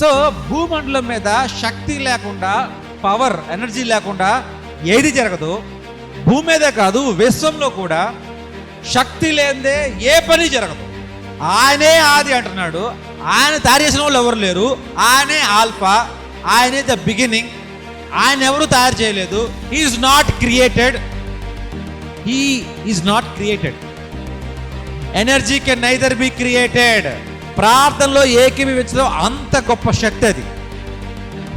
So భూమండలం మీద శక్తి లేకుండా, పవర్, ఎనర్జీ లేకుండా ఏది జరగదు. భూమి మీదే కాదు, విశ్వంలో కూడా శక్తి లేనిదే ఏ పని జరగదు. ఆయనే ఆది అంటున్నాడు. ఆయన తయారు చేసిన వాళ్ళు ఎవరు లేరు. ఆయనే ఆల్ఫా, ఆయనే ద బిగినింగ్. ఆయన ఎవరు తయారు చేయలేదు. He is not created. He is not created. Energy can neither be created. ప్రార్థనలో ఏకీభవించడం అంత గొప్ప శక్తి. అది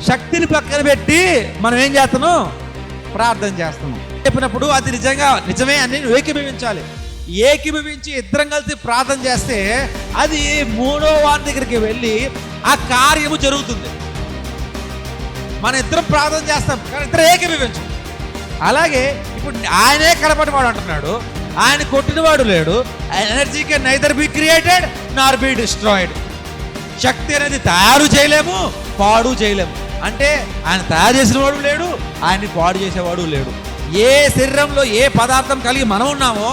శక్తిని పక్కన పెట్టి మనం ఏం చేస్తున్నాం? ప్రార్థన చేస్తున్నాం. చెప్పినప్పుడు అది నిజమే అని ఏకీభవించాలి. ఏకీభవించి ఇద్దరం కలిసి ప్రార్థన చేస్తే అది మూడో వారి దగ్గరికి వెళ్ళి ఆ కార్యము జరుగుతుంది. మన ఇద్దరం ప్రార్థన చేస్తాం కానీ ఇద్దరు ఏకీభవించం. అలాగే ఇప్పుడు ఆయనే కనపడివాడు అంటున్నాడు. ఆయన కొట్టినవాడు లేడు. Energy can neither be created nor be destroyed. శక్తి అనేది తయారు చేయలేము, పాడు చేయలేము. అంటే ఆయన తయారు చేసిన వాడు లేడు, ఆయన్ని పాడు చేసేవాడు లేడు. ఏ శరీరంలో ఏ పదార్థం కలిగి మనం ఉన్నామో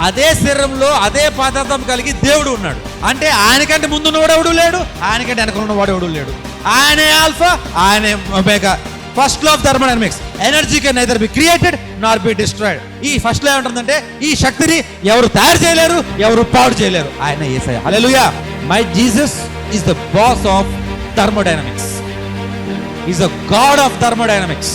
అదే శరీరంలో అదే పదార్థం కలిగి దేవుడు ఉన్నాడు. అంటే ఆయనకంటే ముందున్నవాడు ఎవడు లేడు, ఆయనకంటే వెనకనున్నవాడు ఎవడు లేడు. ఆయనే ఆల్ఫా, ఆయనే omega. First law of thermodynamics, energy can neither be created nor be destroyed. ఈ ఫస్ట్ లా ఏమంటుందంటే ఈ శక్తిని ఎవరు తయారు చేయలేరు, ఎవరు పాడు చేయలేరు. ఆయన Yesayya. Hallelujah. My Jesus is the boss of thermodynamics. Is the God of thermodynamics.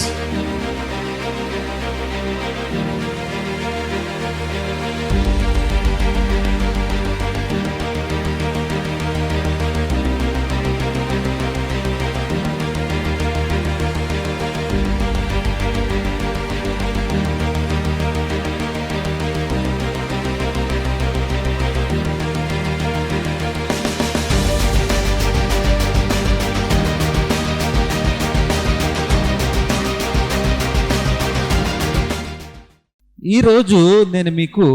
ఈరోజు నేను మీకు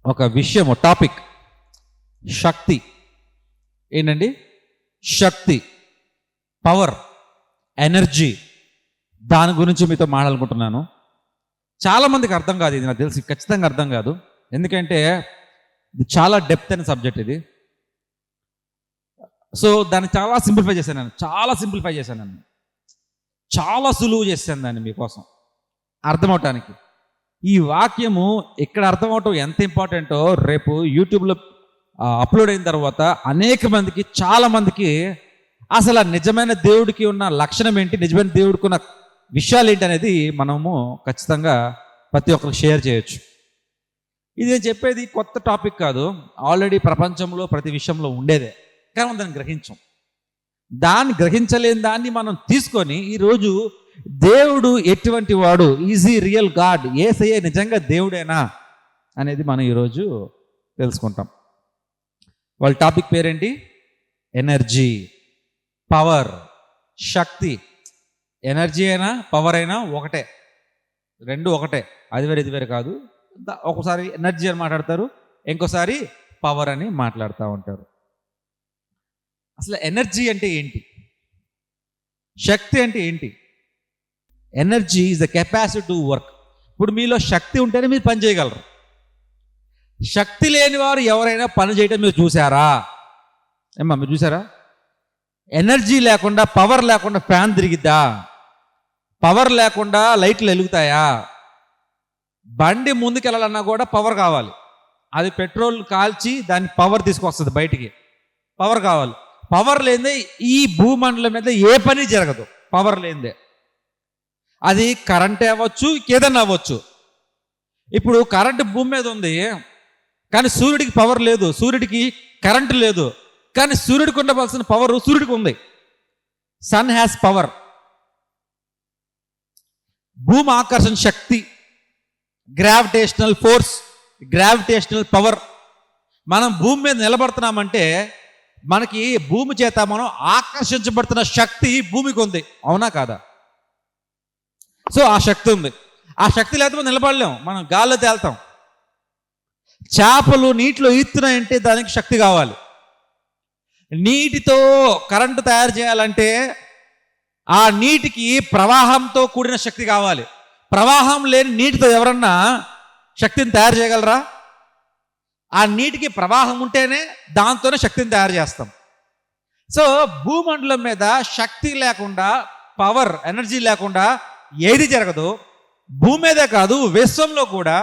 ఒక విషయము, టాపిక్ శక్తి. ఏంటండి? శక్తి, పవర్, ఎనర్జీ, దాని గురించి మీతో మాట్లాడుకుంటున్నాను. చాలామందికి అర్థం కాదు ఇది, నాకు తెలిసి ఖచ్చితంగా అర్థం కాదు. ఎందుకంటే ఇది చాలా డెప్త్ అయిన సబ్జెక్ట్ ఇది. సో దాన్ని చాలా సింప్లిఫై చేశాను నేను. చాలా సులువు చేశాను దాన్ని మీకోసం అర్థమవటానికి. ఈ వాక్యము ఇక్కడ అర్థమవటం ఎంత ఇంపార్టెంటో రేపు యూట్యూబ్లో అప్లోడ్ అయిన తర్వాత అనేక మందికి, చాలా మందికి అసలు నిజమైన దేవుడికి ఉన్న లక్షణం ఏంటి, నిజమైన దేవుడికి ఉన్న విషయాలు ఏంటి అనేది మనము ఖచ్చితంగా ప్రతి ఒక్కరికి షేర్ చేయొచ్చు. ఇది నేను చెప్పేది కొత్త టాపిక్ కాదు. ఆల్రెడీ ప్రపంచంలో ప్రతి విషయంలో ఉండేదే, కానీ మనం దాన్ని గ్రహించం. దాన్ని గ్రహించలేని దాన్ని మనం తీసుకొని ఈరోజు దేవుడు ఎటువంటి వాడు, ఈజీ రియల్ గాడ్, యేసయ్య నిజంగా దేవుడేనా అనేది మనం ఈరోజు తెలుసుకుంటాం. వాళ్ళ టాపిక్ పేరేంటి? ఎనర్జీ, పవర్, శక్తి. ఎనర్జీ అయినా పవర్ అయినా ఒకటే, రెండు ఒకటే. అది వేరే ఇది వేరే కాదు. ఒకసారి ఎనర్జీ అని మాట్లాడతారు, ఇంకోసారి పవర్ అని మాట్లాడుతూ ఉంటారు. అసలు ఎనర్జీ అంటే ఏంటి, శక్తి అంటే ఏంటి? Energy is the capacity to work. ఇప్పుడు మీలో శక్తి ఉంటేనే మీరు పని చేయగలరు. శక్తి లేని వారు ఎవరైనా పని చేయడం మీరు చూసారా? మీరు చూసారా? ఎనర్జీ లేకుండా, పవర్ లేకుండా ఫ్యాన్ తిరిగిద్దా? పవర్ లేకుండా లైట్లు వెలుగుతాయా? బండి ముందుకెళ్ళాలన్నా కూడా పవర్ కావాలి. అది పెట్రోల్ కాల్చి దాన్ని పవర్ తీసుకొస్తుంది బయటికి. పవర్ కావాలి. పవర్ లేనిదే ఈ భూమండలం మీద ఏ పని జరగదు. పవర్ లేనిదే. అది కరెంటే అవ్వచ్చు, ఏదన్నా అవ్వచ్చు. ఇప్పుడు కరెంటు భూమి మీద ఉంది కానీ సూర్యుడికి పవర్ లేదు, సూర్యుడికి కరెంటు లేదు. కానీ సూర్యుడికి ఉండవలసిన పవర్ సూర్యుడికి ఉంది. Sun has power. భూమి ఆకర్షణ శక్తి, గ్రావిటేషనల్ ఫోర్స్, గ్రావిటేషనల్ పవర్. మనం భూమి మీద నిలబడుతున్నామంటే మనకి భూమి చేత మనం ఆకర్షించబడుతున్న శక్తి భూమికి ఉంది. అవునా కాదా? సో ఆ శక్తి ఉంది. ఆ శక్తి లేకపోతే నిలబడలేం, మనం గాల్లో తేలుతాం. చేపలు నీటిలో ఈత్తున్నాయంటే దానికి శక్తి కావాలి. నీటితో కరెంటు తయారు చేయాలంటే ఆ నీటికి ప్రవాహంతో కూడిన శక్తి కావాలి. ప్రవాహం లేని నీటితో ఎవరన్నా శక్తిని తయారు చేయగలరా? ఆ నీటికి ప్రవాహం ఉంటేనే దాంతోనే శక్తిని తయారు చేస్తాం. సో భూమండలం మీద శక్తి లేకుండా, పవర్, ఎనర్జీ లేకుండా ఏది జరగదు. భూమి మీదే కాదు, విశ్వంలో కూడా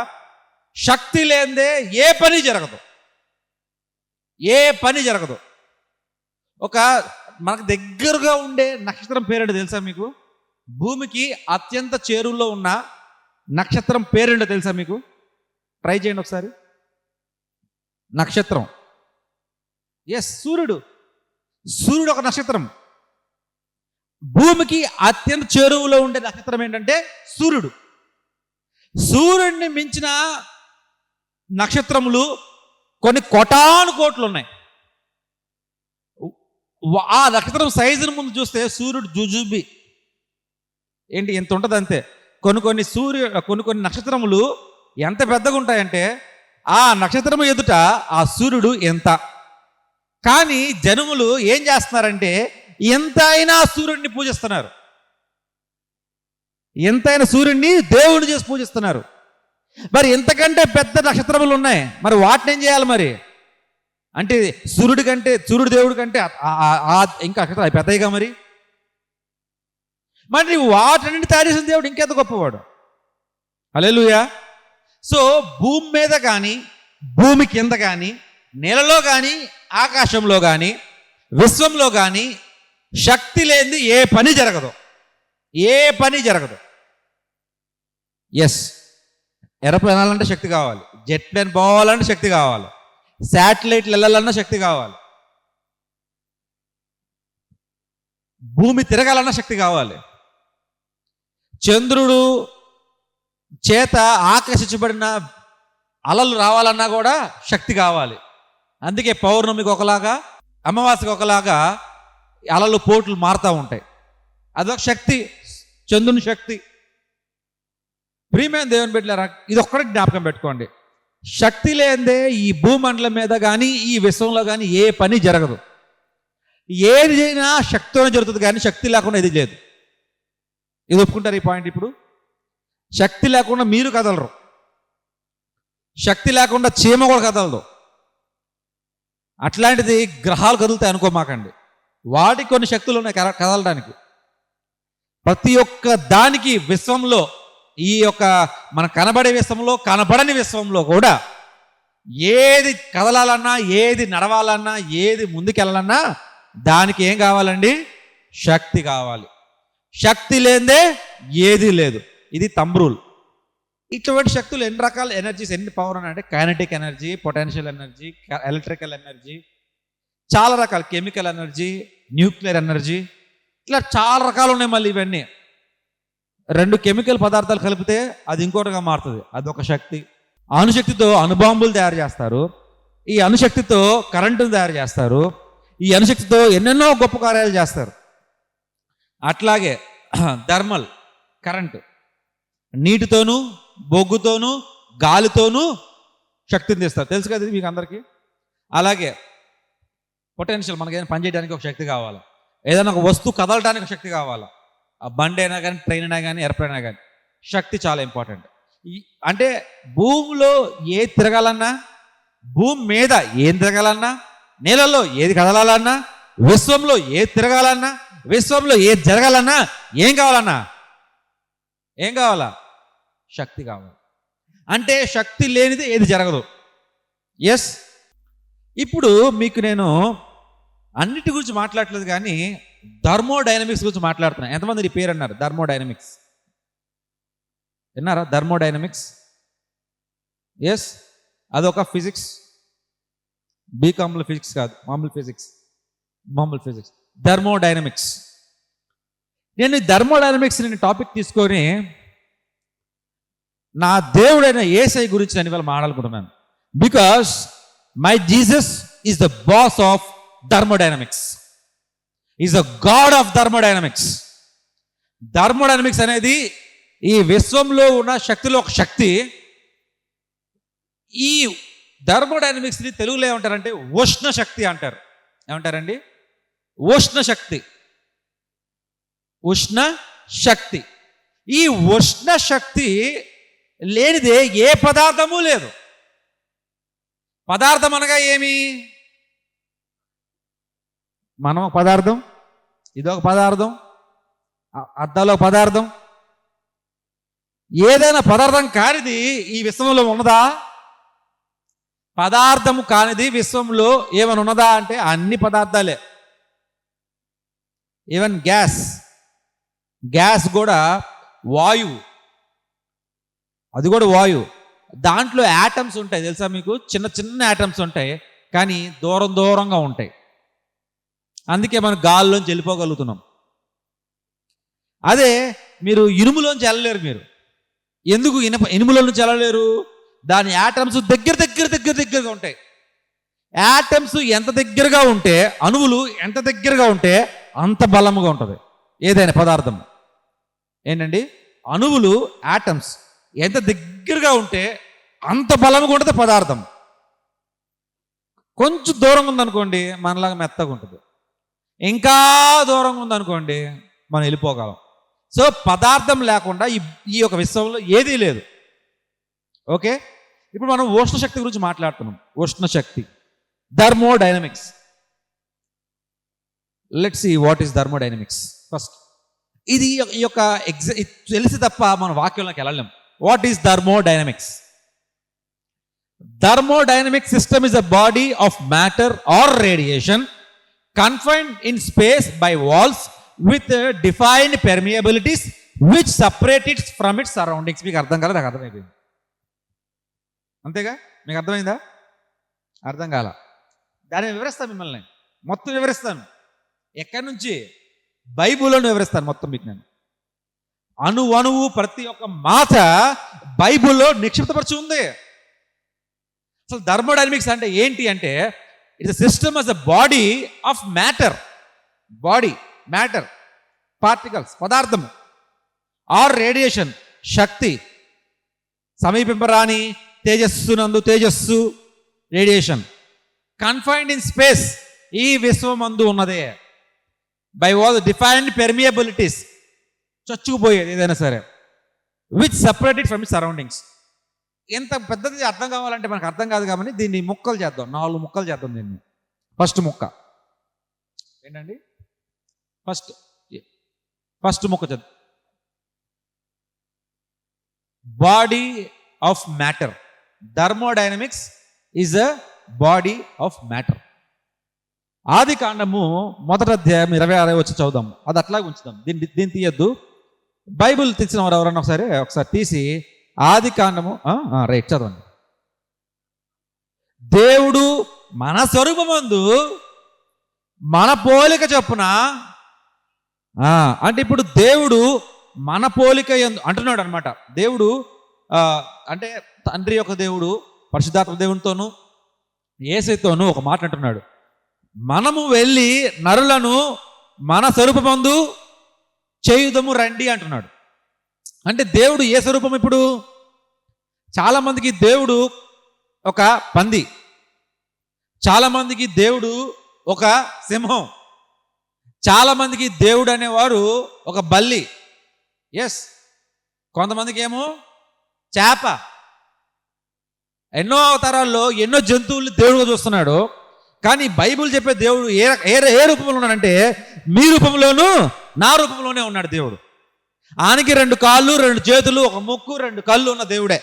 శక్తి లేనిదే ఏ పని జరగదు. ఏ పని జరగదు. ఒక మనకు దగ్గరగా ఉండే నక్షత్రం పేరేంటో తెలుసా మీకు? భూమికి అత్యంత చేరువలో ఉన్న నక్షత్రం పేరేంటో తెలుసా మీకు? ట్రై చేయండి ఒకసారి. నక్షత్రం, ఎస్, సూర్యుడు. సూర్యుడు ఒక నక్షత్రం. భూమికి అత్యంత చేరువలో ఉండే నక్షత్రం ఏంటంటే సూర్యుడు. సూర్యుడిని మించిన నక్షత్రములు కొన్ని కోటాను కోట్లు ఉన్నాయి. ఆ నక్షత్రం సైజును ముందు చూస్తే సూర్యుడు జుజుబి ఏంటి ఎంత ఉంటుంది అంతే. కొన్ని నక్షత్రములు ఎంత పెద్దగా ఉంటాయంటే ఆ నక్షత్రము ఎదుట ఆ సూర్యుడు ఎంత. కానీ జనములు ఏం చేస్తున్నారంటే ఎంతైనా సూర్యుడిని పూజిస్తున్నారు. ఎంతైనా సూర్యుడిని దేవుడు చేసి పూజిస్తున్నారు. మరి ఎంతకంటే పెద్ద నక్షత్రములు ఉన్నాయి, మరి వాటిని ఏం చేయాలి మరి? అంటే సూర్యుడు దేవుడి కంటే ఇంకా నక్షత్రాలు పెద్దయిగా మరి. మరి వాటిని తయారు చేసిన దేవుడు ఇంకెంత గొప్పవాడు. హల్లెలూయా. సో భూమి మీద కానీ, భూమి కింద కానీ, నేలలో కానీ, ఆకాశంలో కానీ, విశ్వంలో కానీ శక్తి లేనిది ఏ పని జరగదు. ఏ పని జరగదు. ఎస్, ఏరోప్లేన్ వెళ్ళాలంటే శక్తి కావాలి, జెట్ ప్లేన్ పోవాలంటే శక్తి కావాలి, శాటిలైట్లు వెళ్ళాలన్నా శక్తి కావాలి, భూమి తిరగాలన్నా శక్తి కావాలి, చంద్రుడు చేత ఆకర్షించబడిన అలలు రావాలన్నా కూడా శక్తి కావాలి. అందుకే పౌర్ణమికి ఒకలాగా, అమావాస్యకి ఒకలాగా అలలు పోట్లు మారుతూ ఉంటాయి. అదొక శక్తి, చంద్రుని శక్తి. ప్రియమైన దేవుని బిడ్డలారా, ఇది ఒక్కడికి జ్ఞాపకం పెట్టుకోండి. శక్తి లేనిదే ఈ భూమండలం మీద కానీ, ఈ విశ్వంలో కానీ ఏ పని జరగదు. ఏదైనా శక్తితోనే జరుగుతుంది, కానీ శక్తి లేకుండా ఇది లేదు. ఇది ఒప్పుకుంటారు ఈ పాయింట్? ఇప్పుడు శక్తి లేకుండా మీరు కదలరు, శక్తి లేకుండా చీమ కూడా కదలదు. అట్లాంటిది గ్రహాలు కదులుతాయి అనుకోమాకండి. వాటికి కొన్ని శక్తులు ఉన్నాయి కదలడానికి. ప్రతి ఒక్క దానికి విశ్వంలో, ఈ యొక్క మన కనబడే విశ్వంలో, కనబడని విశ్వంలో కూడా ఏది కదలాలన్నా, ఏది నడవాలన్నా, ఏది ముందుకెళ్ళాలన్నా దానికి ఏం కావాలండి? శక్తి కావాలి. శక్తి లేదే ఏది లేదు. ఇది థంబ్ రూల్. ఇటువంటి శక్తులు ఎన్ని రకాల ఎనర్జీస్, ఎన్ని పవర్ అంటే kinetic energy, potential energy, electrical energy, చాలా రకాల కెమికల్ ఎనర్జీ, న్యూక్లియర్ ఎనర్జీ, ఇట్లా చాలా రకాలు ఉన్నాయి. మళ్ళీ ఇవన్నీ 2 కెమికల్ పదార్థాలు కలిపితే అది ఇంకోటిగా మారుతుంది, అదొక శక్తి. అణుశక్తితో అణుబాంబులు తయారు చేస్తారు, ఈ అణుశక్తితో కరెంటును తయారు చేస్తారు, ఈ అణుశక్తితో ఎన్నెన్నో గొప్ప కార్యాలు చేస్తారు. అట్లాగే థర్మల్ కరెంటు, నీటితోనూ, బొగ్గుతోనూ, గాలితోనూ శక్తిని తీస్తారు. తెలుసు కదా మీకు అందరికీ. అలాగే పొటెన్షియల్, మనకి ఏదైనా పని చేయడానికి ఒక శక్తి కావాలి, ఏదైనా ఒక వస్తువు కదలడానికి ఒక శక్తి కావాలి. ఆ బండి అయినా కానీ, ట్రైన్ అయినా కానీ, ఎయిర్ప్లేన్ అయినా కానీ శక్తి చాలా ఇంపార్టెంట్. అంటే భూమిలో ఏది తిరగాలన్నా, భూమి మీద ఏం తిరగాలన్నా, నేలలో ఏది కదలాలన్నా, విశ్వంలో ఏది తిరగాలన్నా, విశ్వంలో ఏది జరగాలన్నా ఏం కావాలన్నా? ఏం కావాలా? శక్తి కావాలి. అంటే శక్తి లేనిది ఏది జరగదు. ఎస్. ఇప్పుడు మీకు నేను అన్నిటి గురించి మాట్లాడలేదు, కానీ థర్మోడైనమిక్స్ గురించి మాట్లాడుతున్నాను. ఎంతమంది ఈ పేరు అన్నారు? థర్మోడైనమిక్స్ విన్నారా? థర్మోడైనమిక్స్, ఎస్, అదొక ఫిజిక్స్. బీకామ్లో ఫిజిక్స్ కాదు, మామూలు ఫిజిక్స్. థర్మోడైనమిక్స్. నేను థర్మోడైనమిక్స్ నేను టాపిక్ తీసుకొని నా దేవుడైన యేసయ్య గురించి నేను ఇవాళ మాట్లాడుకుంటున్నాను. Because my Jesus is the boss of thermodynamics, is the God of thermodynamics. Thermodynamics అనేది ఈ విశ్వంలో ఉన్న శక్తిలో ఒక శక్తి. ఈ థర్మోడైనమిక్స్ని తెలుగులో ఏమంటారంటే ఉష్ణ శక్తి అంటారు. ఏమంటారండి? ఉష్ణ శక్తి. ఉష్ణ శక్తి. ఈ ఉష్ణ శక్తి లేనిదే ఏ పదార్థము లేదు. పదార్థం అనగా ఏమి? మనం ఒక పదార్థం, ఇదొక పదార్థం, అద్దాలో పదార్థం. ఏదైనా పదార్థం కానిది ఈ విశ్వంలో ఉన్నదా? పదార్థము కానిది విశ్వంలో ఏమైనా ఉన్నదా అంటే అన్ని పదార్థాలే. ఈవెన్ గ్యాస్ కూడా వాయువు, అది కూడా వాయువు. దాంట్లో యాటమ్స్ ఉంటాయి తెలుసా మీకు? చిన్న చిన్న యాటమ్స్ ఉంటాయి, కానీ దూరంగా ఉంటాయి. అందుకే మనం గాల్లోంచి వెళ్ళిపోగలుగుతున్నాం. అదే మీరు ఇనుములోంచి వెళ్ళలేరు. మీరు ఎందుకు ఇనుములో నుంచి వెళ్ళలేరు? దాని యాటమ్స్ దగ్గరగా ఉంటాయి. యాటమ్స్ ఎంత దగ్గరగా ఉంటే, అణువులు ఎంత దగ్గరగా ఉంటే అంత బలంగా ఉంటుంది ఏదైనా పదార్థం. ఏంటండి? అణువులు, యాటమ్స్ ఎంత దగ్గరగా ఉంటే అంత బలంగా ఉంటుంది పదార్థం. కొంచెం దూరంగా ఉందనుకోండి మనలాగా మెత్తగా ఉంటుంది, ఇంకా దూరంగా ఉందనుకోండి మనం వెళ్ళిపోగలం. సో పదార్థం లేకుండా ఈ యొక్క విశ్వంలో ఏదీ లేదు. ఓకే, ఇప్పుడు మనం ఉష్ణశక్తి గురించి మాట్లాడుతున్నాం. ఉష్ణశక్తి, thermodynamics. Let's see what is thermodynamics first. ఇది ఈ యొక్క తెలిసి తప్ప మన వాక్యంలోకి వెళ్ళలేం. What is thermodynamics? Thermodynamic system is a body of matter or radiation confined in space by walls with defined permeabilities which separate it from its surroundings. మీకు అర్థం కాలేదు? నాకు అర్థమైపోయింది. అంతేగా? మీకు అర్థమైందా? అర్థం కాల? దాన్ని వివరిస్తాను, మిమ్మల్ని మొత్తం వివరిస్తాను. ఎక్కడి నుంచి? బైబిల్లోనే వివరిస్తాను మొత్తం మీకు. నేను అణువు ప్రతి ఒక్క మాట బైబిల్లో నిక్షిప్తపరిచి ఉంది. అసలు థర్మోడైనమిక్స్ అంటే ఏంటి అంటే, it's system as a body of matter. Particles, పదార్థము, ఆర్ రేడియేషన్, శక్తి, సమీపింపరాని తేజస్సు, రేడియేషన్, కన్ఫైన్డ్ ఇన్ స్పేస్, ఈ విశ్వమందు ఉన్నదే, బై ఆల్ డిఫైన్డ్ పెర్మియబిలిటీస్, చచ్చుకుపోయేది ఏదైనా సరే, which separated from it surroundings. ఎంత పెద్దది అర్థం కావాలంటే మనకు అర్థం కాదు కాబట్టి దీన్ని ముక్కలు చేద్దాం, 4 ముక్కలు చేద్దాం దీన్ని. ఫస్ట్ ముక్క ఏంటండి? ఫస్ట్ ముక్క చేద్దాం. Body of matter. Thermodynamics is a body of matter. ఆది కాండము 1వ అధ్యాయం 26 వచ్చి చదువుదాం. అది అట్లాగే ఉంచుదాం, దీన్ని తీయద్దు. బైబిల్ తెచ్చిన వారు ఎవరన్నా ఒకసారి తీసి ఆది కాండము రైట్ చదవండి. దేవుడు మన స్వరూపమందు మన పోలిక చొప్పున, అంటే ఇప్పుడు దేవుడు మన పోలిక అంటున్నాడు అనమాట. దేవుడు అంటే తండ్రి యొక్క దేవుడు పరిశుద్ధాత్మ దేవునితోనూ యేసుతోనూ ఒక మాట అంటున్నాడు, మనము వెళ్ళి నరులను మన స్వరూపమందు చేయుదము రండి అంటున్నాడు. అంటే దేవుడు ఏ స్వరూపం? ఇప్పుడు చాలా మందికి దేవుడు ఒక పంది, చాలా మందికి దేవుడు ఒక సింహం, చాలా మందికి దేవుడు అనేవారు ఒక బల్లి, ఎస్, కొంతమందికి ఏమో చేప. ఎన్నో అవతారాల్లో ఎన్నో జంతువుల్ని దేవుడుగా చూస్తున్నాడు. కానీ బైబిల్ చెప్పే దేవుడు ఏ రూపంలో ఉన్నాడంటే, మీ రూపంలోనూ నా రూపంలోనే ఉన్నాడు దేవుడు. ఆయనకి 2 కాళ్ళు, 2 చేతులు, 1 ముక్కు, 2 కళ్ళు ఉన్న దేవుడే.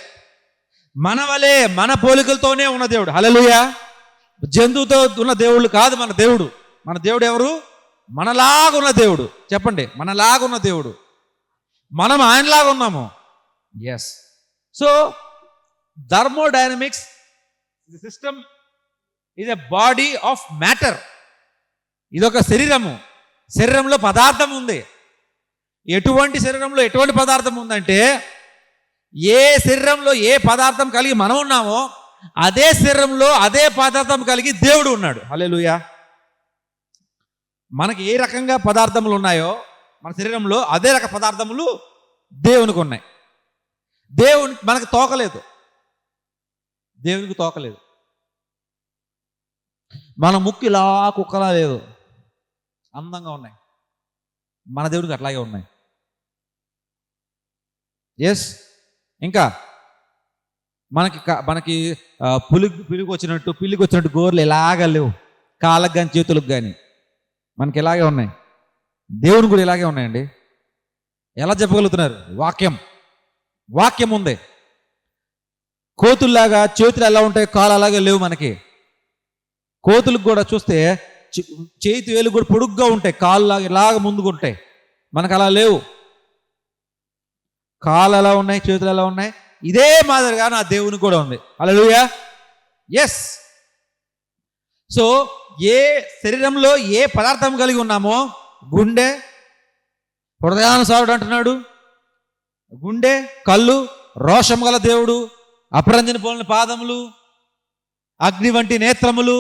మన వలే మన పోలికలతోనే ఉన్న దేవుడు. హల్లెలూయా. జంతువుతో ఉన్న దేవుళ్ళు కాదు మన దేవుడు. మన దేవుడు ఎవరు? మనలాగా ఉన్న దేవుడు. చెప్పండి, మనలాగా ఉన్న దేవుడు. మనం ఆయనలాగా ఉన్నాము. Yes. So thermodynamics system is a body of matter. ఇదొక శరీరంలో పదార్థం ఉంది. ఎటువంటి శరీరంలో ఎటువంటి పదార్థం ఉందంటే, ఏ శరీరంలో ఏ పదార్థం కలిగి మనం ఉన్నామో అదే శరీరంలో అదే పదార్థం కలిగి దేవుడు ఉన్నాడు. హల్లెలూయా. మనకి ఏ రకంగా పదార్థములు ఉన్నాయో మన శరీరంలో అదే రక పదార్థములు దేవునికి ఉన్నాయి. మనకు తోకలేదు, దేవునికి తోకలేదు. మన ముక్కు ఇలా కుక్కలా లేదు, అందంగా ఉన్నాయి. మన దేవుడికి అట్లాగే ఉన్నాయి. ఎస్. ఇంకా మనకి పిల్లికి వచ్చినట్టు గోర్లు ఎలాగా లేవు, కాళ్ళకు కానీ చేతులకు కానీ. మనకి ఇలాగే ఉన్నాయి, దేవుని కూడా ఇలాగే ఉన్నాయండి. ఎలా చెప్పగలుగుతున్నారు? వాక్యం ఉంది. కోతుల్లాగా చేతులు ఎలా ఉంటాయి, కాలు అలాగే లేవు మనకి. కోతులకు కూడా చూస్తే చేతి వేలు కూడా పొడుగ్గా ఉంటాయి, కాళ్ళు లాగా ఇలాగ ముందుకు ఉంటాయి. మనకు అలా లేవు. కాళ్ళు ఎలా ఉన్నాయి, చేతులు ఎలా ఉన్నాయి, ఇదే మాదిరిగా నా దేవునికి కూడా ఉంది. హల్లెలూయా. ఎస్. సో ఏ శరీరంలో ఏ పదార్థం కలిగి ఉన్నామో, గుండె, హృదయానుసారుడు అంటున్నాడు, గుండె, కళ్ళు, రోషం గల దేవుడు, అపరంజన పోలిన పాదములు, అగ్ని వంటి నేత్రములు,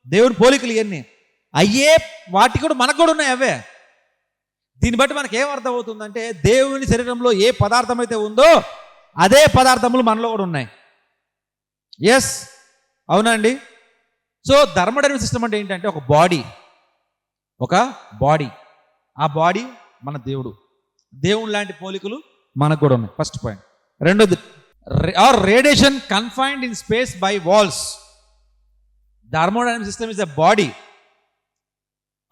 దేవుని పోలికలు ఇవన్నీ అయ్యే. వాటి కూడా మనకు కూడా ఉన్నాయి అవే. దీన్ని బట్టి మనకి ఏం అర్థం అవుతుందంటే, దేవుని శరీరంలో ఏ పదార్థం అయితే ఉందో అదే పదార్థములు మనలో కూడా ఉన్నాయి. ఎస్, అవునా అండి? సో థర్మోడైనమిక్ సిస్టమ్ అంటే ఏంటంటే ఒక బాడీ. ఆ బాడీ మన దేవుడు లాంటి పోలికలు మనకు కూడా ఉన్నాయి. First point. రెండోది, radiation confined in space by walls. Thermodynamic system is a body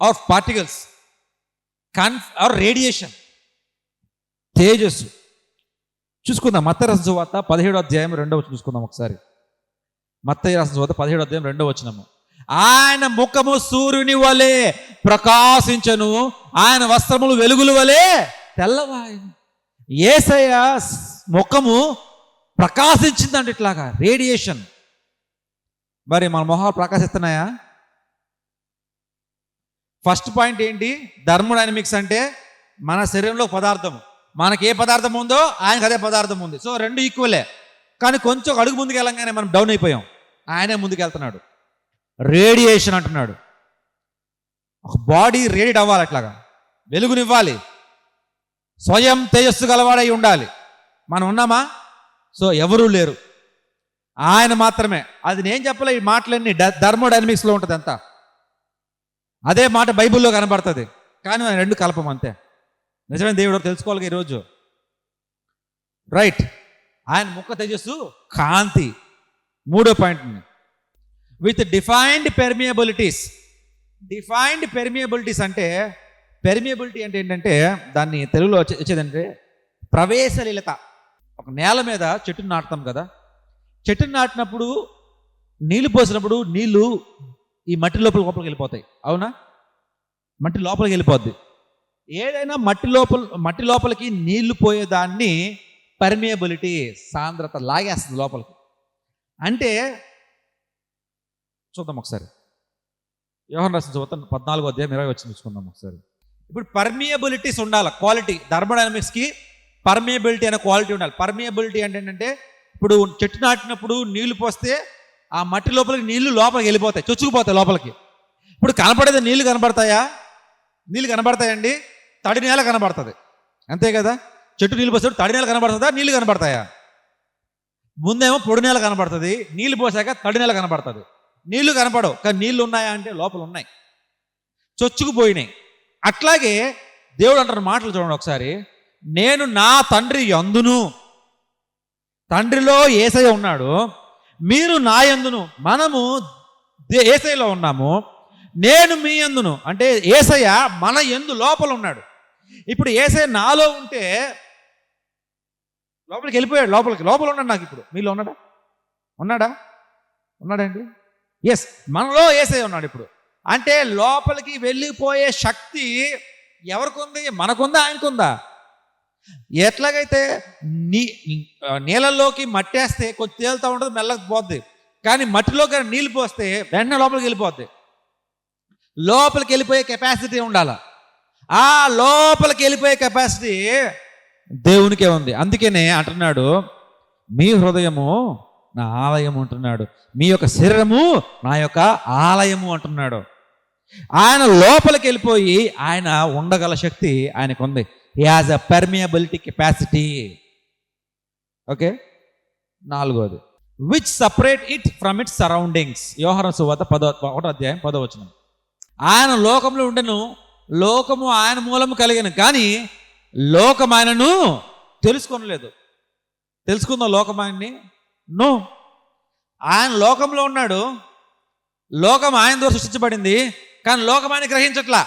of particles or radiation, తేజస్సు. చూసుకుందాం మత్తయి రాసిన సువార్త 17వ అధ్యాయం 2వ వచనం చూసుకుందాం ఒకసారి. మత్తయి రాసిన సువార్త 17వ అధ్యాయం 2వ వచనము. ఆయన ముఖము సూర్యుని వలె ప్రకాశించను, ఆయన వస్త్రములు వెలుగుల వలె తెల్లవాయను. యేసయ్య ముఖము ప్రకాశించిందంటే ఇట్లాగా రేడియేషన్. మరి మన మొహాలు ప్రకాశిస్తున్నాయా? ఫస్ట్ పాయింట్ ఏంటి? థర్మోడైనమిక్స్ అంటే మన శరీరంలో పదార్థము, మనకి ఏ పదార్థం ఉందో ఆయనకు అదే పదార్థం ఉంది. సో రెండు ఈక్వలే. కానీ కొంచెం అడుగు ముందుకు వెళ్ళంగానే మనం డౌన్ అయిపోయాం, ఆయనే ముందుకు వెళ్తున్నాడు. రేడియేషన్ అంటున్నాడు. ఒక బాడీ రేడియేట్ అవ్వాలి, అట్లాగా వెలుగునివ్వాలి, స్వయం తేజస్సు గలవాడై ఉండాలి. మనం ఉన్నామా? సో ఎవరూ లేరు, ఆయన మాత్రమే. అది నేను చెప్పలే, ఈ మాటలన్నీ థర్మోడైనమిక్స్లో ఉంటుంది అంతా. అదే మాట బైబిల్లో కనబడుతుంది, కానీ మనం రెండు కలపం అంతే. నిజమైన దేవుడు తెలుసుకోవాలి ఈరోజు. రైట్. ఆయన ముఖ తేజస్సు కాంతి. మూడో పాయింట్, విత్ డిఫైన్డ్ పెర్మియబిలిటీస్. డిఫైన్డ్ పెర్మియబిలిటీస్ అంటే, పెర్మియబిలిటీ అంటే ఏంటంటే దాన్ని తెలుగులో వచ్చేదంటే ప్రవేశలీలత. ఒక నేల మీద చెట్టును నాటుతాం కదా, చెట్టును నాటినప్పుడు నీళ్లు పోసినప్పుడు నీళ్లు ఈ మట్టి లోపలికి వెళ్ళిపోతాయి, అవునా? మట్టి లోపలికి వెళ్ళిపోద్ది. ఏదైనా మట్టి లోపలికి నీళ్లు పోయేదాన్ని పర్మియబిలిటీ, సాంద్రత లాగేస్తుంది లోపలికి. అంటే చూద్దాం ఒకసారి, యోహాను రాసిన సువార్త 14వ అధ్యాయం 20వ వచనం చూసుకుందాం ఒకసారి. ఇప్పుడు పర్మియబిలిటీస్ ఉండాలి, క్వాలిటీ. థర్మోడైనమిక్స్కి పర్మియబిలిటీ అనే క్వాలిటీ ఉండాలి. పర్మియబిలిటీ అంటే ఏంటంటే, ఇప్పుడు చెట్టు నాటినప్పుడు నీళ్లు పోస్తే ఆ మట్టి లోపలికి నీళ్లు లోపలికి వెళ్ళిపోతాయి, చొచ్చుకుపోతాయి లోపలికి. ఇప్పుడు కనపడేది నీళ్లు కనబడతాయా? నీళ్ళు కనబడతాయండి? తడి నేల కనబడుతుంది, అంతే కదా. చెట్టు నీళ్ళు పోసేటప్పుడు తడి నేల కనబడుతుందా, నీళ్లు కనబడతాయా? ముందేమో పొడి నేల కనబడుతుంది, నీళ్లు పోసాక తడి నేల కనబడుతుంది. నీళ్లు కనపడవు, కానీ నీళ్లు ఉన్నాయా అంటే లోపల ఉన్నాయి, చొచ్చుకుపోయినాయి. అట్లాగే దేవుడు అంటున్న మాటలు చూడండి ఒకసారి. నేను నా తండ్రి యందును, తండ్రిలో యేసయ్య ఉన్నాడు, మీరు నా యందును, మనము యేసయ్యలో ఉన్నాము, నేను మీ యందును. అంటే యేసయ్య మన యందు లోపల ఉన్నాడు. ఇప్పుడు యేసయ్య నాలో ఉంటే లోపలికి వెళ్ళిపోయాడు, లోపల ఉన్నాడు. నాకు ఇప్పుడు మీలో ఉన్నాడండి? ఎస్, మనలో యేసయ్య ఉన్నాడు ఇప్పుడు. అంటే లోపలికి వెళ్ళిపోయే శక్తి ఎవరికి ఉంది? మనకుందా, ఆయనకుందా? ఎట్లాగైతే నీళ్ళల్లోకి మట్టేస్తే కొంచెం తేలుతూ ఉంటుంది, మెల్లకి పోద్ది. కానీ మట్టిలోకి నీళ్ళు పోస్తే వెంటనే లోపలికి వెళ్ళిపోద్ది. లోపలికి వెళ్ళిపోయే కెపాసిటీ ఉండాలి. ఆ లోపలికి వెళ్ళిపోయే కెపాసిటీ దేవునికే ఉంది. అందుకనే అంటున్నాడు, మీ హృదయము నా ఆలయము అంటున్నాడు, మీ యొక్క శరీరము నా యొక్క ఆలయము అంటున్నాడు. ఆయన లోపలికి వెళ్ళిపోయి ఆయన ఉండగల శక్తి ఆయనకు ఉంది. He has a permeability capacity. Okay. 4వది, which separate it from its surroundings. Yohanu సువార్త 1వ అధ్యాయం 10వ వచనం. ఆయన లోకంలో ఉండెను, లోకము ఆయన మూలము కలిగను, కానీ లోకం ఆయనను తెలుసుకొనలేదు. తెలుసుకుందాం లోకం ఆయన్ని? నో. ఆయన లోకంలో ఉన్నాడు, లోకం ఆయన ద్వారా సృష్టించబడింది, కానీ లోకమాన్ని గ్రహించట్లా.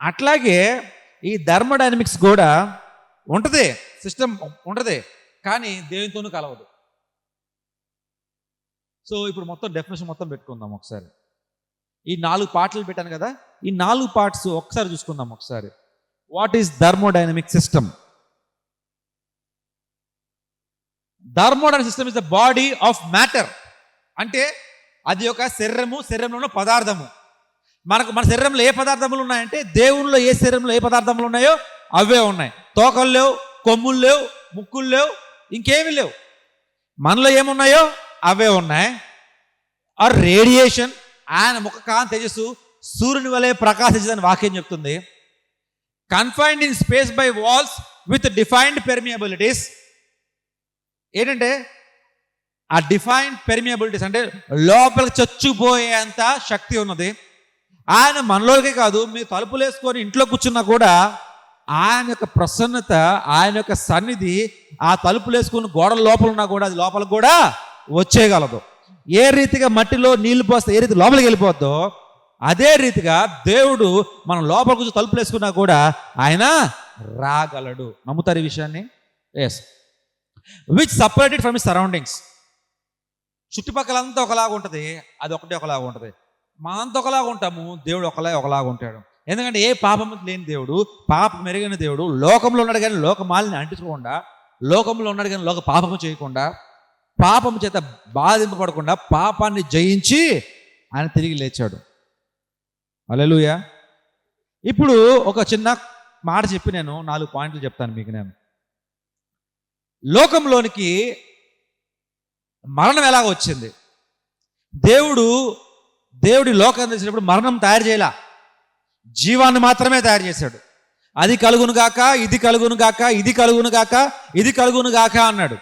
అట్లాగే ఈ థర్మోడైనమిక్స్ కూడా ఉంటుంది, సిస్టమ్ ఉంటుంది, కానీ దేనితోనూ కలవదు. సో ఇప్పుడు మొత్తం డెఫినేషన్ మొత్తం పెట్టుకుందాం ఒకసారి. ఈ 4 పార్ట్లు పెట్టాను కదా, ఈ 4 పార్ట్స్ ఒకసారి చూసుకుందాం ఒకసారి. What is thermodynamic system? Thermodynamic system is the body of matter. అంటే అది ఒక శరీరంలో ఉన్న పదార్థము. మన శరీరంలో ఏ పదార్థములు ఉన్నాయంటే దేవునిలో ఏ శరీరంలో ఏ పదార్థములు ఉన్నాయో అవే ఉన్నాయి. తోకలు లేవు, కొమ్ములు లేవు, ముక్కులు లేవు, ఇంకేమీ లేవు. మనలో ఏమున్నాయో అవే ఉన్నాయి. ఆర్ రేడియేషన్, ఆయన ముఖ కాంతి తేజస్సు సూర్యుని వలె ప్రకాశించదని వాక్యం చెప్తుంది. Confined in space by walls with defined permeabilities. ఏంటంటే ఆ డిఫైన్డ్ పెర్మియబిలిటీస్ అంటే లోపలికి చచ్చుపోయేంత శక్తి ఉన్నది. ఆయన మనలోకే కాదు, మీరు తలుపులు వేసుకొని ఇంట్లో కూర్చున్నా కూడా ఆయన యొక్క ప్రసన్నత, ఆయన యొక్క సన్నిధి ఆ తలుపులు వేసుకుని గోడల లోపల ఉన్నా కూడా అది లోపలికి కూడా వచ్చేయగలదు. ఏ రీతిగా మట్టిలో నీళ్లు పోస్తే ఏ రీతి లోపలికి వెళ్ళిపోద్దో అదే రీతిగా దేవుడు మనం లోపల కూర్చొని తలుపులు వేసుకున్నా కూడా ఆయన రాగలడు. నమ్ముతారు ఈ విషయాన్ని? Yes. Which separated from his surroundings. చుట్టుపక్కలంతా ఒకలాగా ఉంటుంది, అది ఒకటే ఒకలాగా ఉంటుంది. మనంతా ఒకలాగా ఉంటాము, దేవుడు ఒకలాగా ఉంటాడు. ఎందుకంటే ఏ పాపము లేని దేవుడు, పాపం మెరుగైన దేవుడు, లోకంలో ఉన్నాడు కానీ లోకమాలిని అంటించకుండా, లోకంలో ఉన్నాడు కానీ లోక పాపము చేయకుండా, పాపము చేత బాధింపబడకుండా పాపాన్ని జయించి ఆయన తిరిగి లేచాడు. హల్లెలూయా. ఇప్పుడు ఒక చిన్న మాట చెప్పి నేను 4 పాయింట్లు చెప్తాను మీకు. నేను లోకంలోనికి మరణం ఎలాగ వచ్చింది? దేవుడి లోకాన్ని తెచ్చినప్పుడు మరణం తయారు చేయలా, జీవాన్ని మాత్రమే తయారు చేశాడు. అది కలుగును గాక, ఇది కలుగును గాక, ఇది కలుగును గాక, ఇది కలుగును గాక అన్నాడు.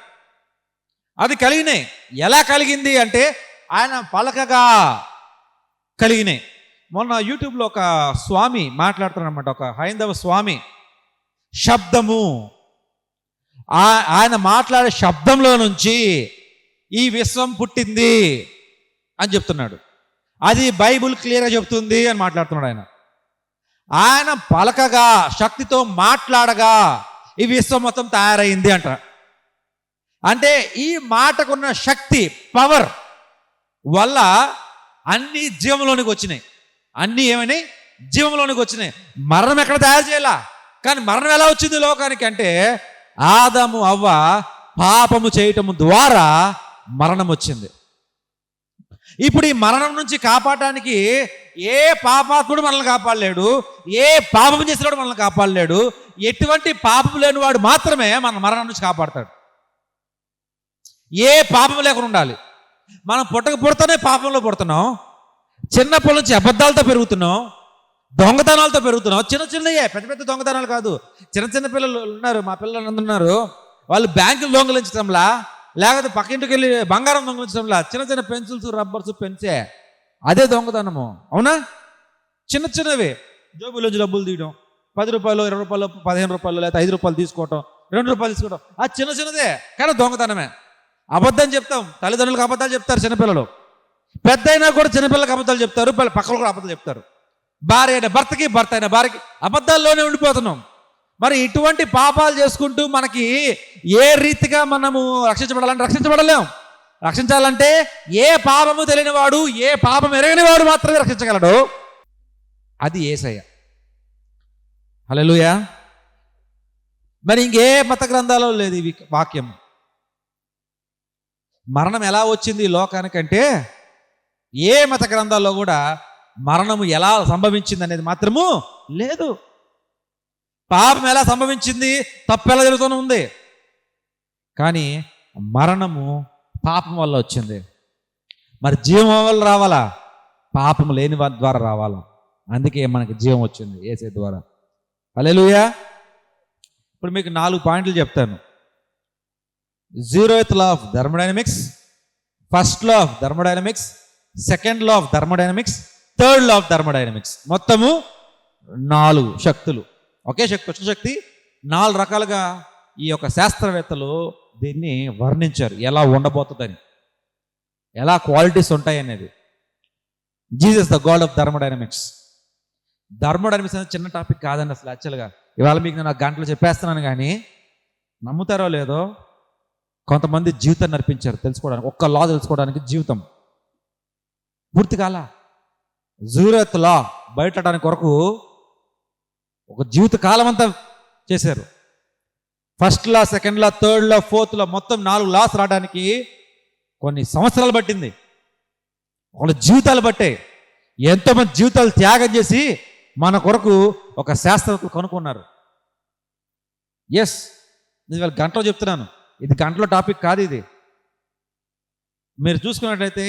అది కలిగినాయి. ఎలా కలిగింది అంటే ఆయన పలకగా కలిగినాయి. మొన్న యూట్యూబ్లో ఒక స్వామి మాట్లాడుతున్నారన్నమాట, ఒక హైందవ స్వామి. శబ్దము, ఆయన మాట్లాడే శబ్దంలో నుంచి ఈ విశ్వం పుట్టింది అని చెప్తున్నాడు. అది బైబుల్ క్లియర్గా చెప్తుంది అని మాట్లాడుతున్నాడు. ఆయన పలకగా, శక్తితో మాట్లాడగా ఈ విశ్వం మొత్తం తయారైంది అంట. అంటే ఈ మాటకున్న శక్తి, పవర్ వల్ల అన్ని జీవంలోనికి వచ్చినాయి. అన్నీ ఏమని జీవంలోనికి వచ్చినాయి. మరణం ఎక్కడ తయారు చేయాల, కానీ మరణం ఎలా వచ్చింది లోకానికి అంటే ఆదాము అవ్వ పాపము చేయటం ద్వారా మరణం వచ్చింది. ఇప్పుడు ఈ మరణం నుంచి కాపాడటానికి ఏ పాపాత్ముడు మనల్ని కాపాడలేడు, ఏ పాపం చేసినవాడు మనల్ని కాపాడలేడు. ఎటువంటి పాపం లేనివాడు మాత్రమే మన మరణం నుంచి కాపాడతాడు. ఏ పాపం లేకుండా ఉండాలి. మనం పుట్టనే పాపంలో పుడుతున్నాం, చిన్నప్పటి నుంచి అబద్ధాలతో పెరుగుతున్నాం, దొంగతనాలతో పెరుగుతున్నాం. చిన్నయే, పెద్ద దొంగతనాలు కాదు. చిన్న పిల్లలు ఉన్నారు, మా పిల్లలు ఉన్నారు, వాళ్ళు బ్యాంకులు దొంగలించడంలా, లేకపోతే పక్కింటికి వెళ్ళి బంగారం దొంగలించడంలా, చిన్న పెన్సిల్స్, రబ్బర్స్, పెన్సే, అదే దొంగతనము. అవునా? చిన్నవి జోబులోంచి డబ్బులు తీయడం, 10 రూపాయలు, 20 రూపాయలు, 15 రూపాయలు, లేదా 5 రూపాయలు తీసుకోవటం, 2 రూపాయలు తీసుకోవటం, ఆ చిన్నదే కానీ దొంగతనమే. అబద్ధం చెప్తాం, తల్లిదండ్రులకు అబద్ధాలు చెప్తారు చిన్నపిల్లలు. పెద్ద అయినా కూడా చిన్నపిల్లలకు అబద్ధాలు చెప్తారు, పక్కలు కూడా అబద్ధాలు చెప్తారు. భార్య అయిన భర్తకి, భర్త అయిన భార్యకి అబద్ధాల్లోనే ఉండిపోతున్నాం. మరి ఇటువంటి పాపాలు చేసుకుంటూ మనకి ఏ రీతిగా మనము రక్షించబడాలంటే రక్షించబడలేం. రక్షించాలంటే ఏ పాపము తెలియని వాడు, ఏ పాపం ఎరగని వాడు మాత్రమే రక్షించగలడు. అది యేసయ్య. హల్లెలూయా. మరి ఇంకే మత గ్రంథాలలో లేదు ఈ వాక్యం. మరణం ఎలా వచ్చింది లోకానికంటే ఏ మత గ్రంథాల్లో కూడా మరణము ఎలా సంభవించింది అనేది మాత్రము లేదు. పాపం ఎలా సంభవించింది, తప్పు ఎలా జరుగుతూనే ఉంది, కానీ మరణము పాపం వల్ల వచ్చింది. మరి జీవం వల్ల రావాలా? పాపం లేని వారి ద్వారా రావాలా. అందుకే మనకి జీవం వచ్చింది యేసే ద్వారా. హల్లెలూయా. ఇప్పుడు మీకు 4 పాయింట్లు చెప్తాను. 0th law of thermodynamics, 1st law of thermodynamics, 2nd law of thermodynamics, 3rd law of thermodynamics. మొత్తము 4 శక్తులు. ఒకే శక్తి, వచ్చిన శక్తి 4 రకాలుగా ఈ యొక్క శాస్త్రవేత్తలు దీన్ని వర్ణించారు, ఎలా ఉండబోతుందని, ఎలా క్వాలిటీస్ ఉంటాయి అనేది. Jesus the God of thermodynamics. Thermodynamics అనేది చిన్న టాపిక్ కాదండి అసలు. యాక్చువల్గా ఇవాళ మీకు నేను గంటలు చెప్పేస్తున్నాను, కానీ నమ్ముతారో లేదో కొంతమంది జీవితాన్ని నడిపించారు తెలుసుకోవడానికి, ఒక్క లా తెలుసుకోవడానికి జీవితం పూర్తి కాల. జూరత్ లా బయటడానికి కొరకు ఒక జీవిత కాలం అంతా చేశారు. First law, second law, third law, fourth law, మొత్తం 4 లాస్ రావడానికి కొన్ని సంవత్సరాలు పట్టింది. వాళ్ళ జీవితాలు బట్టే ఎంతోమంది జీవితాలు త్యాగం చేసి మన కొరకు ఒక శాస్త్రవేత్తలు కనుక్కున్నారు. ఎస్, నేను ఇవాళ గంటలో చెప్తున్నాను, ఇది గంటలో టాపిక్ కాదు ఇది. మీరు చూసుకున్నట్లయితే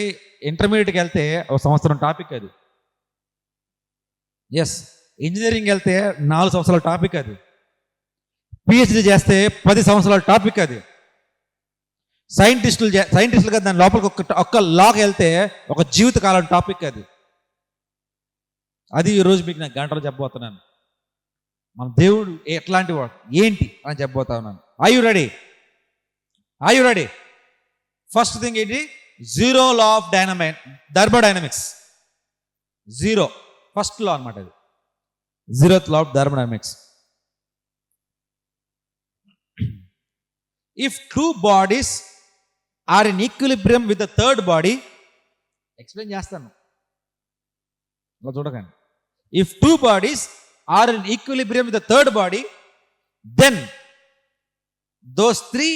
ఇంటర్మీడియట్కి వెళ్తే ఒక సంవత్సరం టాపిక్ అది. ఎస్, ఇంజనీరింగ్ వెళ్తే 4 సంవత్సరాల టాపిక్ అది. పిహెచ్డి చేస్తే 10 సంవత్సరాల టాపిక్ అది. సైంటిస్టులుగా దాని లోపలికి ఒక్క లాగ్ వెళ్తే ఒక జీవితకాలం టాపిక్ అది. అది ఈరోజు మీకు నేను గంటలు చెప్పబోతున్నాను. మన దేవుడు ఎట్లాంటి వాడు ఏంటి అని చెప్పబోతా ఉన్నాను. Are you ready? First thing ఏంటి? Zero law of thermodynamics. Zero first law అనమాట. అది zeroth law of thermodynamics. If 2 bodies are in equilibrium with the third body, explain చేస్తాను, ఇలా చూడకండి. ఇఫ్ 2 bodies are in equilibrium with the third body, then those 3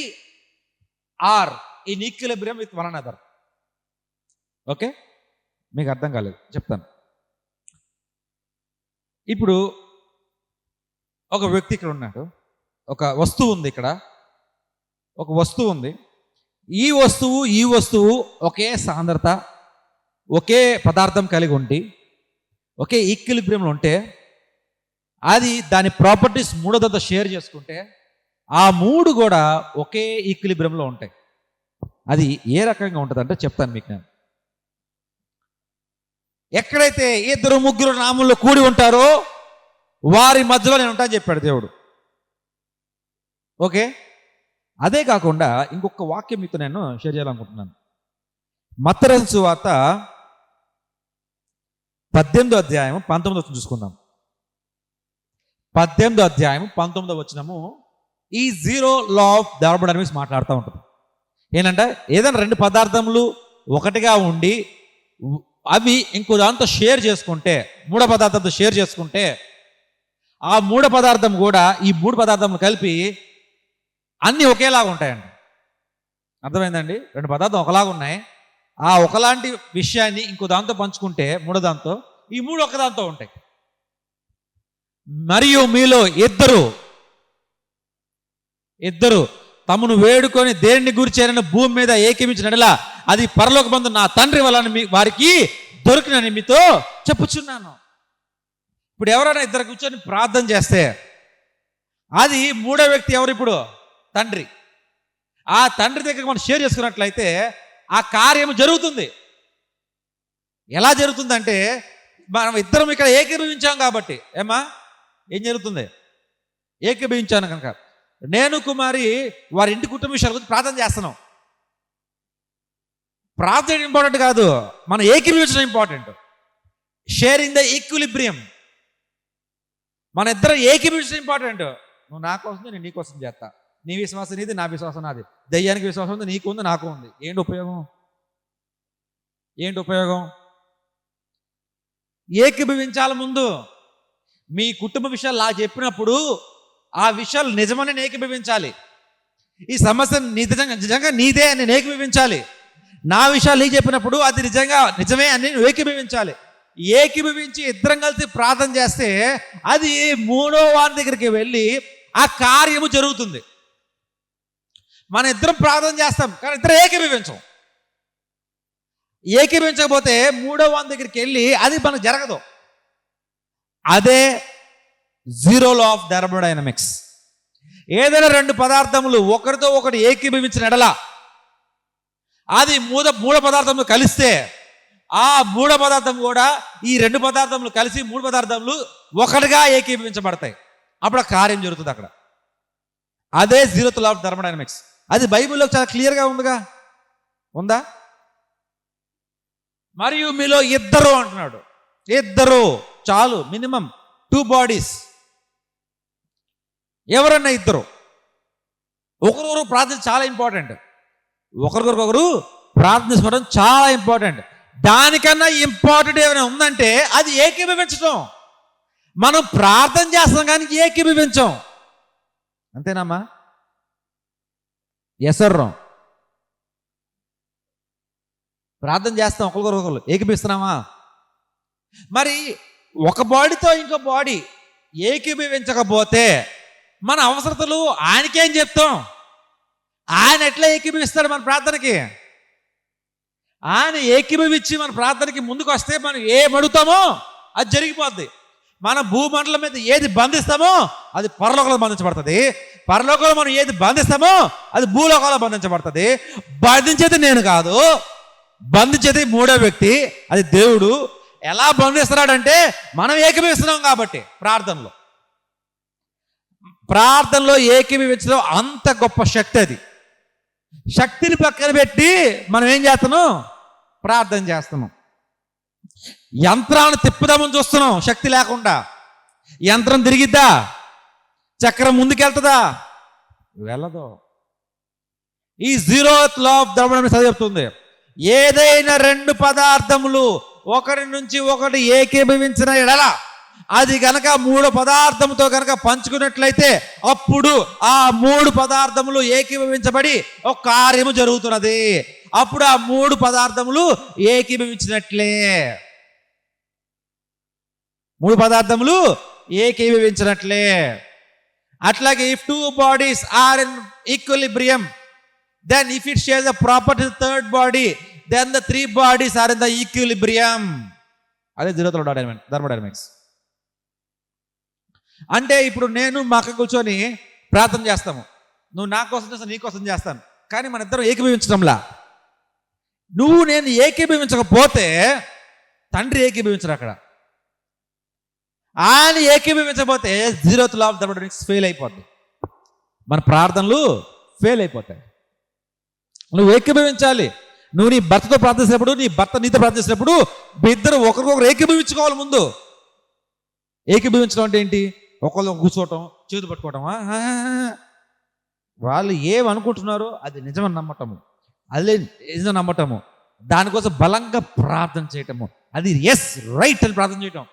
are in equilibrium with one another. Okay, మీకు అర్థం కాలేదు, చెప్తాను. ఇప్పుడు ఒక వ్యక్తి ఇక్కడ ఉన్నాడు, ఒక వస్తువు ఉంది, ఇక్కడ ఒక వస్తువు ఉంది. ఈ వస్తువు ఒకే సాంద్రత, ఒకే పదార్థం కలిగి ఉండి ఒకే ఈక్విలిబ్రియంలో ఉంటే, అది దాని ప్రాపర్టీస్ మూడోదంతా షేర్ చేసుకుంటే, ఆ 3 కూడా ఒకే ఈక్విలిబ్రియంలో ఉంటాయి. అది ఏ రకంగా ఉంటుంది అంటే చెప్తాను మీకు నేను. ఎక్కడైతే 2, 3 నామంలో కూడి ఉంటారో వారి మధ్యలో నేను ఉంటాను చెప్పాడు దేవుడు. ఓకే, అదే కాకుండా ఇంకొక వాక్యం మీతో నేను షేర్ చేయాలనుకుంటున్నాను. మత్తయి రాసిన సువార్త 18వ అధ్యాయం 19వ వచనం చూసుకుందాం. 18వ అధ్యాయం 19వ వచనము ఈ జీరో లా ఆఫ్ థర్మోడైనమిక్స్ మాట్లాడుతూ ఉంటుంది. ఏంటంటే ఏదైనా 2 పదార్థములు ఒకటిగా ఉండి అవి ఇంకో దాంతో షేర్ చేసుకుంటే, 3వ పదార్థంతో షేర్ చేసుకుంటే, ఆ 3వ పదార్థం కూడా ఈ 3 పదార్థములు కలిపి అన్నీ ఒకేలాగా ఉంటాయండి. అర్థమైందండి? 2 పదార్థం ఒకలాగా ఉన్నాయి, ఆ ఒకలాంటి విషయాన్ని ఇంకో దాంతో పంచుకుంటే 3వ దాంతో, ఈ 3 ఒక దాంతో ఉంటాయి. మరియు మీలో ఇద్దరు తమను వేడుకొని దేనిని గురిచేరని భూమి మీద ఏకీమించినట్లా అది పరలోకమందు నా తండ్రి వలన వారికి దొరికినని మీతో చెప్పుచున్నాను. ఇప్పుడు ఎవరైనా ఇద్దరు కూర్చొని ప్రార్థన చేస్తే అది 3వ వ్యక్తి ఎవరు? ఇప్పుడు తండ్రి. ఆ తండ్రి దగ్గర మనం షేర్ చేసుకున్నట్లయితే ఆ కార్యము జరుగుతుంది. ఎలా జరుగుతుందంటే మనం ఇద్దరం ఇక్కడ ఏకీభవించాం కాబట్టి, ఏం జరుగుతుంది? ఏకీభవించాను కనుక నేను కుమారి వారి ఇంటి కుటుంబ విషయాల గురించి ప్రార్థన చేస్తున్నాం. ప్రార్థన ఇంపార్టెంట్ కాదు, మన ఏకీభవించడం ఇంపార్టెంట్. Sharing the equilibrium. మన ఇద్దరు ఏకీభవించడం ఇంపార్టెంట్. నువ్వు నా కోసం, నేను నీ కోసం చేస్తా. నీ విశ్వాసం నీది, నా విశ్వాసం నాది. దయ్యానికి విశ్వాసం ఉంది, నీకు ఉంది, నాకు ఉంది. ఏంటి ఉపయోగం? ఏకీభవించాల ముందు మీ కుటుంబ విషయాలు నాకు చెప్పినప్పుడు ఆ విషయాలు నిజమని నేను ఏకీభవించాలి. ఈ సమస్య నిజంగా నీదే అని నేను ఏకీభవించాలి. నా విషయాలు నీకు చెప్పినప్పుడు అది నిజమే అని నేను ఏకీభవించాలి. ఏకీభవించి ఇద్దరం కలిసి ప్రార్థన చేస్తే అది 3వ వారి దగ్గరికి వెళ్ళి ఆ కార్యము జరుగుతుంది. మన ఇద్దరం ప్రార్థన చేస్తాం కానీ ఇద్దరం ఏకీభవించకపోతే 3వ వారి దగ్గరికి వెళ్ళి అది మనకు జరగదు. అదే జీరో లా ఆఫ్ థర్మోడైనమిక్స్. ఏదైనా 2 పదార్థములు ఒకరితో ఒకటి ఏకీభవించిన ఎడల అది 3 పదార్థములు కలిస్తే ఆ 3 పదార్థం కూడా ఈ 2 పదార్థములు కలిసి 3 పదార్థములు ఒకటిగా ఏకీభవించబడతాయి. అప్పుడు ఆ కార్యం జరుగుతుంది అక్కడ. అదే జీరో లా ఆఫ్ థర్మోడైనమిక్స్. అది బైబిల్లో చాలా క్లియర్గా ఉందా? మరియు మీలో ఇద్దరు అంటున్నాడు. ఇద్దరు చాలు, మినిమం 2 బాడీస్. ఎవరన్నా ఇద్దరు, ఒకరికొకరు ప్రార్థన చాలా ఇంపార్టెంట్. ఒకరికొకరు ప్రార్థించుకోవడం చాలా ఇంపార్టెంట్. దానికన్నా ఇంపార్టెంట్ ఏమైనా ఉందంటే అది ఏకీభవించడం. మనం ప్రార్థన చేస్తాం కానీ ఏకీభవించం. అంతేనమ్మా? ఎసర్రం ప్రార్థన చేస్తాం, ఒకరికొకరు ఏకీభవిస్తున్నామా? మరి ఒక బాడీతో ఇంకో బాడీ ఏకీభవించకపోతే మన అవసరతలు ఆయనకేం చెప్తాం? ఆయన ఎట్లా ఏకీభవిస్తాడు మన ప్రార్థనకి? ఆయన ఏకీభవించి మన ప్రార్థనకి ముందుకు వస్తే మనం ఏం అడుగుతామో అది జరిగిపోద్ది. మన భూమండలం మీద ఏది బంధిస్తామో అది పరలోకంలో బంధించబడుతుంది. పరలోకంలో మనం ఏది బంధిస్తామో అది భూలోకంలో బంధించబడుతుంది. బంధించేది నేను కాదు, బంధించేది 3వ వ్యక్తి, అది దేవుడు. ఎలా బంధిస్తున్నాడంటే మనం ఏకీభవిస్తున్నాం కాబట్టి. ప్రార్థనలో ఏకీభవించడం అంత గొప్ప శక్తి. అది శక్తిని పక్కన పెట్టి మనం ఏం చేస్తున్నాం? ప్రార్థన చేస్తున్నాం. యంత్రాన్ని తిప్పుదామని చూస్తున్నాం శక్తి లేకుండా. యంత్రం తిరిగిద్దా? చక్రం ముందుకెళ్తుందా? వెళ్ళదు. ఈ 0th లా ఆఫ్ థర్మోడైనమిక్స్ అది చెప్తుంది. ఏదైనా 2 పదార్థములు ఒకరి నుంచి ఒకటి ఏకీభవించిన ఎడల అది గనక 3 పదార్థముతో గనక పంచుకున్నట్లయితే అప్పుడు ఆ 3 పదార్థములు ఏకీభవించబడి ఒక కార్యము జరుగుతున్నది. అప్పుడు ఆ 3 పదార్థములు ఏకీభవించినట్లే. 3 పదార్థములు ఏకీభవించినట్లే. అట్లాగే if 2 bodies are in equilibrium, then if it shares a property to the third body, then the 3 bodies are in the equilibrium. అదే 0th law of thermodynamics. అంటే ఇప్పుడు నేను మా అక్క కూర్చొని ప్రార్థన చేస్తాము. నువ్వు నా కోసం చేస్తాను, నీ కోసం చేస్తాను, కానీ మన ఇద్దరం ఏకీభవించడంలా. నువ్వు నేను ఏకీభవించకపోతే తండ్రి ఏకీభవించరు అక్కడ. ఆయన ఏకీభవించకపోతే 0th law of thermodynamics fail అయిపోద్ది. మన ప్రార్థనలు ఫెయిల్ అయిపోతాయి. నువ్వు ఏకీభవించాలి. నువ్వు నీ భర్తతో ప్రార్థించినప్పుడు, నీ భర్త నీతో ప్రార్థించినప్పుడు ఇద్దరు ఒకరికొకరు ఏకీభవించుకోవాలి. ముందు ఏకీభవించడం అంటే ఏంటి? ఒకళ్ళు కూర్చోవటం, చేతులు పట్టుకోవటమా? వాళ్ళు ఏమనుకుంటున్నారో అది నిజమని నమ్మటము, అదే నిజం నమ్మటము, దానికోసం బలంగా ప్రార్థన చేయటము, అది ఎస్ రైట్ అని ప్రార్థన చేయటం.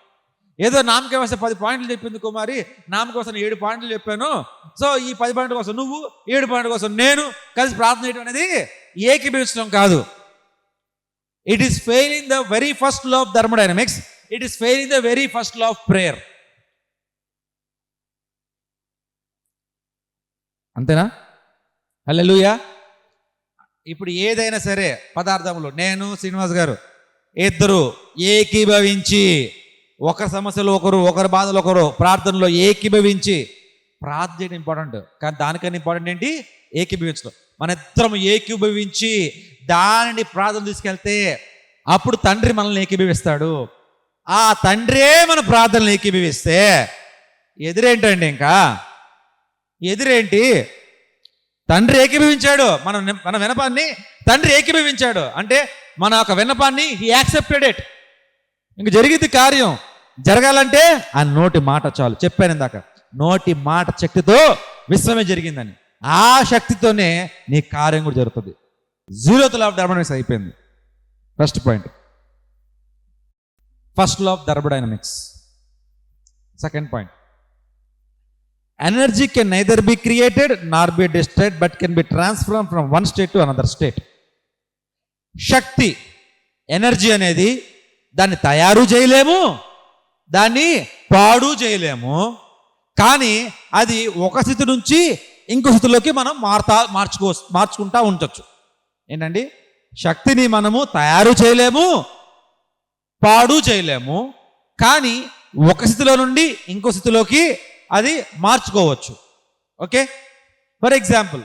ఏదో నామకే వస్తే 10 పాయింట్లు చెప్పింది కుమారి, నామకి కోసం 7 పాయింట్లు చెప్పాను, సో ఈ 10 పాయింట్ల కోసం నువ్వు, 7 పాయింట్ల కోసం నేను కలిసి ప్రార్థన చేయడం అనేది ఏకీభవించడం కాదు. It is failing the very first law of thermodynamics. It is failing the very first law of prayer. అంతేనా? హల్లెలూయా. ఇప్పుడు ఏదైనా సరే పదార్థములు, నేను శ్రీనివాస్ గారు ఇద్దరు ఏకీభవించి ఒకరి సమస్యలు ఒకరు, ఒకరి బాధలు ఒకరు, ప్రార్థనలో ఏకీభవించి ప్రార్థన చేయడం ఇంపార్టెంట్. కానీ దానికన్నా ఇంపార్టెంట్ ఏంటి? ఏకీభవించడం. మన ఇద్దరం ఏకీభవించి దానిని ప్రార్థన తీసుకెళ్తే అప్పుడు తండ్రి మనల్ని ఏకీభవిస్తాడు. ఆ తండ్రే మన ప్రార్థనలు ఏకీభవిస్తే ఎదురేంటండి? ఇంకా ఎదురేంటి? తండ్రి ఏకీభవించాడు. మన విన్నపాన్ని తండ్రి ఏకీభవించాడు అంటే మన యొక్క విన్నపాన్ని హీ యాక్సెప్టెడ్ ఇట్. ఇంక జరిగింది కార్యం. జరగాలంటే ఆ నోటి మాట చాలు. చెప్పాను ఇందాక, నోటి మాట శక్తితో విశ్వమే జరిగిందని. ఆ శక్తితోనే నీ కార్యం కూడా జరుగుతుంది. 0th law of thermodynamics అయిపోయింది. First point, first law of thermodynamics. Second point, energy can neither be created nor be destroyed but can be transform from one state to another state. Shakti, energy అనేది దాన్ని తయారు చేయలేము, దాన్ని పాడు చేయలేము, కానీ అది ఒక స్థితి నుంచి ఇంకో స్థితిలోకి మనం మార్చుకుంటా ఉండొచ్చు. ఏంటండి? శక్తిని మనము తయారు చేయలేము, పాడు చేయలేము, కానీ ఒక స్థితిలో నుండి ఇంకో స్థితిలోకి అది మార్చుకోవచ్చు. ఓకే, ఫర్ ఎగ్జాంపుల్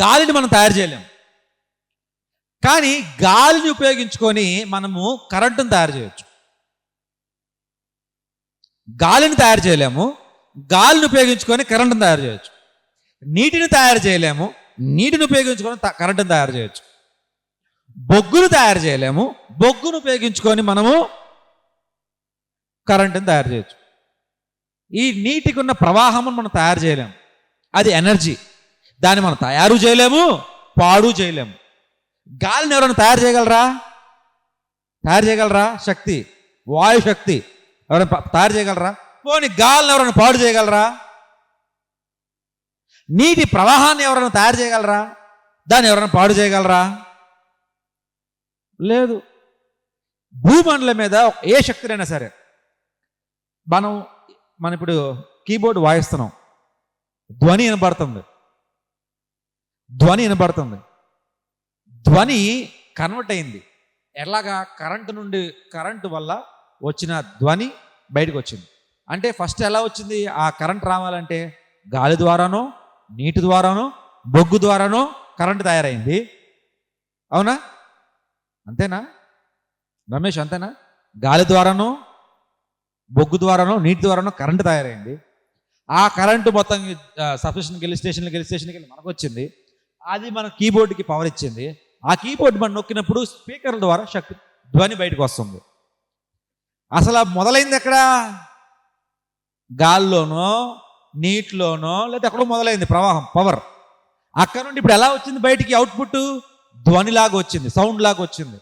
గాలిని మనం తయారు చేయలేము, కానీ గాలిని ఉపయోగించుకొని మనము కరెంటును తయారు చేయొచ్చు. గాలిని తయారు చేయలేము, గాలిని ఉపయోగించుకొని కరెంటును తయారు చేయొచ్చు. నీటిని తయారు చేయలేము, నీటిని ఉపయోగించుకొని కరెంటును తయారు చేయొచ్చు. బొగ్గును తయారు చేయలేము. బొగ్గును ఉపయోగించుకొని మనము కరెంటుని తయారు చేయొచ్చు. ఈ నీటికి ఉన్న ప్రవాహమును మనం తయారు చేయలేము, అది ఎనర్జీ. దాన్ని మనం తయారు చేయలేము, పాడు చేయలేము. గాలిని ఎవరైనా తయారు చేయగలరా? శక్తి, వాయు శక్తి ఎవరైనా తయారు చేయగలరా? పోనీ గాలిని ఎవరైనా పాడు చేయగలరా? నీటి ప్రవాహాన్ని ఎవరైనా తయారు చేయగలరా? దాన్ని ఎవరైనా పాడు చేయగలరా? లేదు. భూమండలం మీద ఏ శక్తినైనా సరే, మనం ఇప్పుడు కీబోర్డ్ వాయిస్తున్నాం, ధ్వని వినబడుతుంది. ధ్వని కన్వర్ట్ అయింది. ఎలాగా? కరెంటు వల్ల వచ్చిన ధ్వని బయటకు వచ్చింది. అంటే ఫస్ట్ ఎలా వచ్చింది? ఆ కరెంట్ రావాలంటే గాలి ద్వారానో, నీటి ద్వారానో, బొగ్గు ద్వారానో కరెంటు తయారైంది. అవునా? అంతేనా రమేష్? అంతేనా? గాలి ద్వారానో, బొగ్గు ద్వారానో, నీటి ద్వారానో కరెంటు తయారైంది. ఆ కరెంటు మొత్తం సబ్స్టేషన్కి వెళ్ళి స్టేషన్కి వెళ్ళి మనకు వచ్చింది. అది మన కీబోర్డ్కి పవర్ ఇచ్చింది. ఆ కీబోర్డ్ మనం నొక్కినప్పుడు స్పీకర్ల ద్వారా ధ్వని బయటకు వస్తుంది. అసలు మొదలైంది ఎక్కడ? గాల్లోనో, నీటిలోనో, లేదా ఎక్కడో మొదలైంది ప్రవాహం, పవర్. అక్కడ నుండి ఇప్పుడు ఎలా వచ్చింది బయటికి? అవుట్పుట్ ధ్వనిలాగా వచ్చింది, సౌండ్ లాగా వచ్చింది.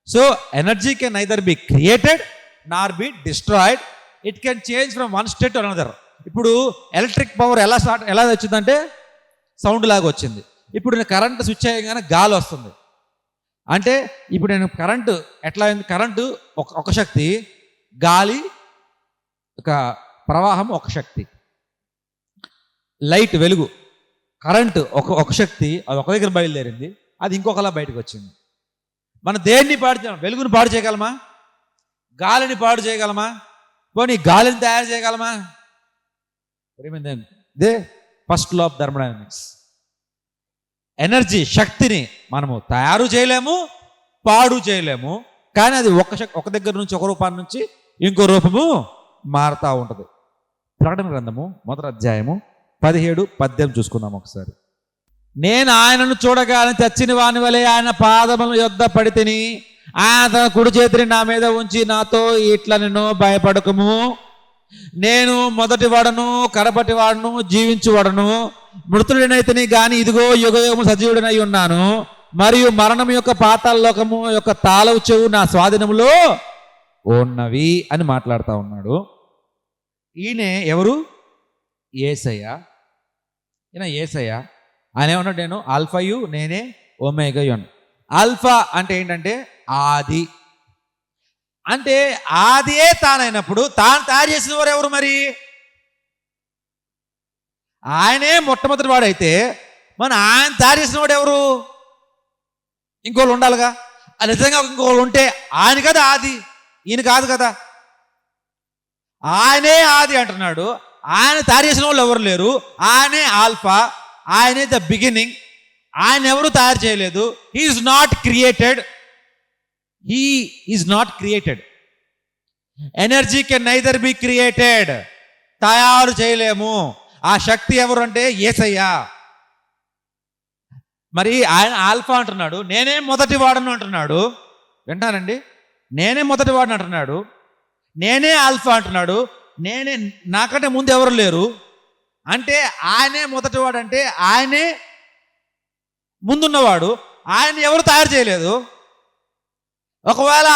So energy can neither be created nor be destroyed. It can change from one state to another. ఇప్పుడు ఎలక్ట్రిక్ పవర్ ఎలా వచ్చిందంటే సౌండ్ లాగా వచ్చింది. ఇప్పుడు నేను కరెంటు స్విచ్ అయ్యగానే గాలి వస్తుంది. అంటే ఇప్పుడు నేను కరెంటు ఎట్లా అయింది? కరెంటు ఒక శక్తి, గాలి ఒక ప్రవాహం ఒక శక్తి, లైట్ వెలుగు, కరెంటు ఒక శక్తి, అది ఒక దగ్గర బయలుదేరింది, అది ఇంకొకలా బయటకు వచ్చింది. మనం దేన్ని వెలుగుని పాడు చేయగలమా? గాలిని పాడు చేయగలమా? పోనీ గాలిని తయారు చేయగలమా? ఇదే first law of thermodynamics. Energy, శక్తిని మనము తయారు చేయలేము, పాడు చేయలేము. కానీ అది ఒక దగ్గర నుంచి, ఒక రూపాన్ని నుంచి ఇంకో రూపము మారుతూ ఉంటుంది. ప్రకటన గ్రంథము 1వ అధ్యాయము 17-18 చూసుకుందాం ఒకసారి. నేను ఆయనను చూడగానే చచ్చిన వాని వలె ఆయన పాదముల యొద్ద పడి తిని, ఆయన తన కుడి చేతిని నా మీద ఉంచి నాతో ఇట్లా నేను భయపడకము, నేను మొదటి వాడను, కడపటి వాడను, జీవించువాడను, మృతుడినైతేనే గాని ఇదిగో యుగయుగము సజీవుడినై ఉన్నాను, మరియు మరణం యొక్క పాతాళ లోకము యొక్క తాళవు చెవు నా స్వాధీనములో ఉన్నవి అని మాట్లాడుతూ ఉన్నాడు. ఈయన ఎవరు? యేసయ్య. ఆయన ఏమన్నాడు? నేను ఆల్ఫాయు, నేనే ఓమేగాయు. ఆల్ఫా అంటే ఏంటంటే ఆది. అంటే ఆదియే తానైనప్పుడు తాను తయారు చేసిన వారు ఎవరు మరి? ఆయనే మొట్టమొదటి వాడైతే ఆయన తయారు చేసిన వాడు ఎవరు? ఇంకోళ్ళు ఉండాలిగా. నిజంగా ఇంకోళ్ళు ఉంటే ఆయన కదా ఆది, ఈయన కాదు కదా. ఆయనే ఆది అంటున్నాడు. ఆయన తయారు చేసిన వాళ్ళు ఎవరు లేరు. ఆయనే ఆల్ఫా, ఆయనే ద బిగినింగ్. ఆయన ఎవరు తయారు చేయలేదు. He is not created. Energy can neither be created. తయారు చేయలేము. ఆ శక్తి ఎవరు అంటే యేసయ్య. మరి ఆయన ఆల్ఫా అంటున్నాడు, నేనే మొదటి వాడను అంటున్నాడు. వింటానండి, నేనే మొదటి వాడను అంటున్నాడు, నేనే ఆల్ఫా అంటున్నాడు. నాకంటే ముందు ఎవరు లేరు అంటే ఆయనే మొదటి వాడు, అంటే ఆయనే ముందున్నవాడు. ఆయన ఎవరు తయారు చేయలేదు. ఒకవేళ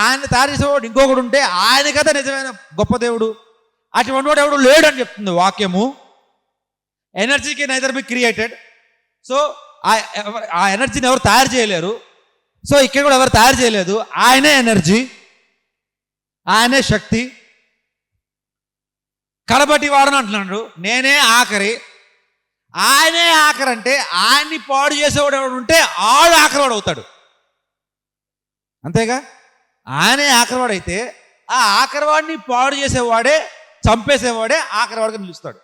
ఆయన తయారు చేసేవాడు ఇంకొకడు ఉంటే ఆయన కదా నిజమైన గొప్ప దేవుడు. అటువంటి వాడు ఎవడు లేడు అని చెప్తుంది వాక్యము. ఎనర్జీకి నైదర్ బి క్రియేటెడ్. సో ఆ ఎనర్జీని ఎవరు తయారు చేయలేరు. సో ఇక్కడ కూడా ఎవరు తయారు చేయలేదు. ఆయనే ఎనర్జీ, ఆయనే శక్తి. కడబట్టి వాడని అంటున్నాడు, నేనే ఆఖరి. ఆయనే ఆఖరి అంటే ఆయన్ని పాడు చేసేవాడు ఎవడు ఉంటే ఆడు ఆఖరివాడు అవుతాడు. అంతేగా. ఆయనే ఆఖరివాడైతే ఆ ఆఖరివాడిని పాడు చేసేవాడే, చంపేసేవాడే ఆఖరివాడిగా నిలుస్తాడు.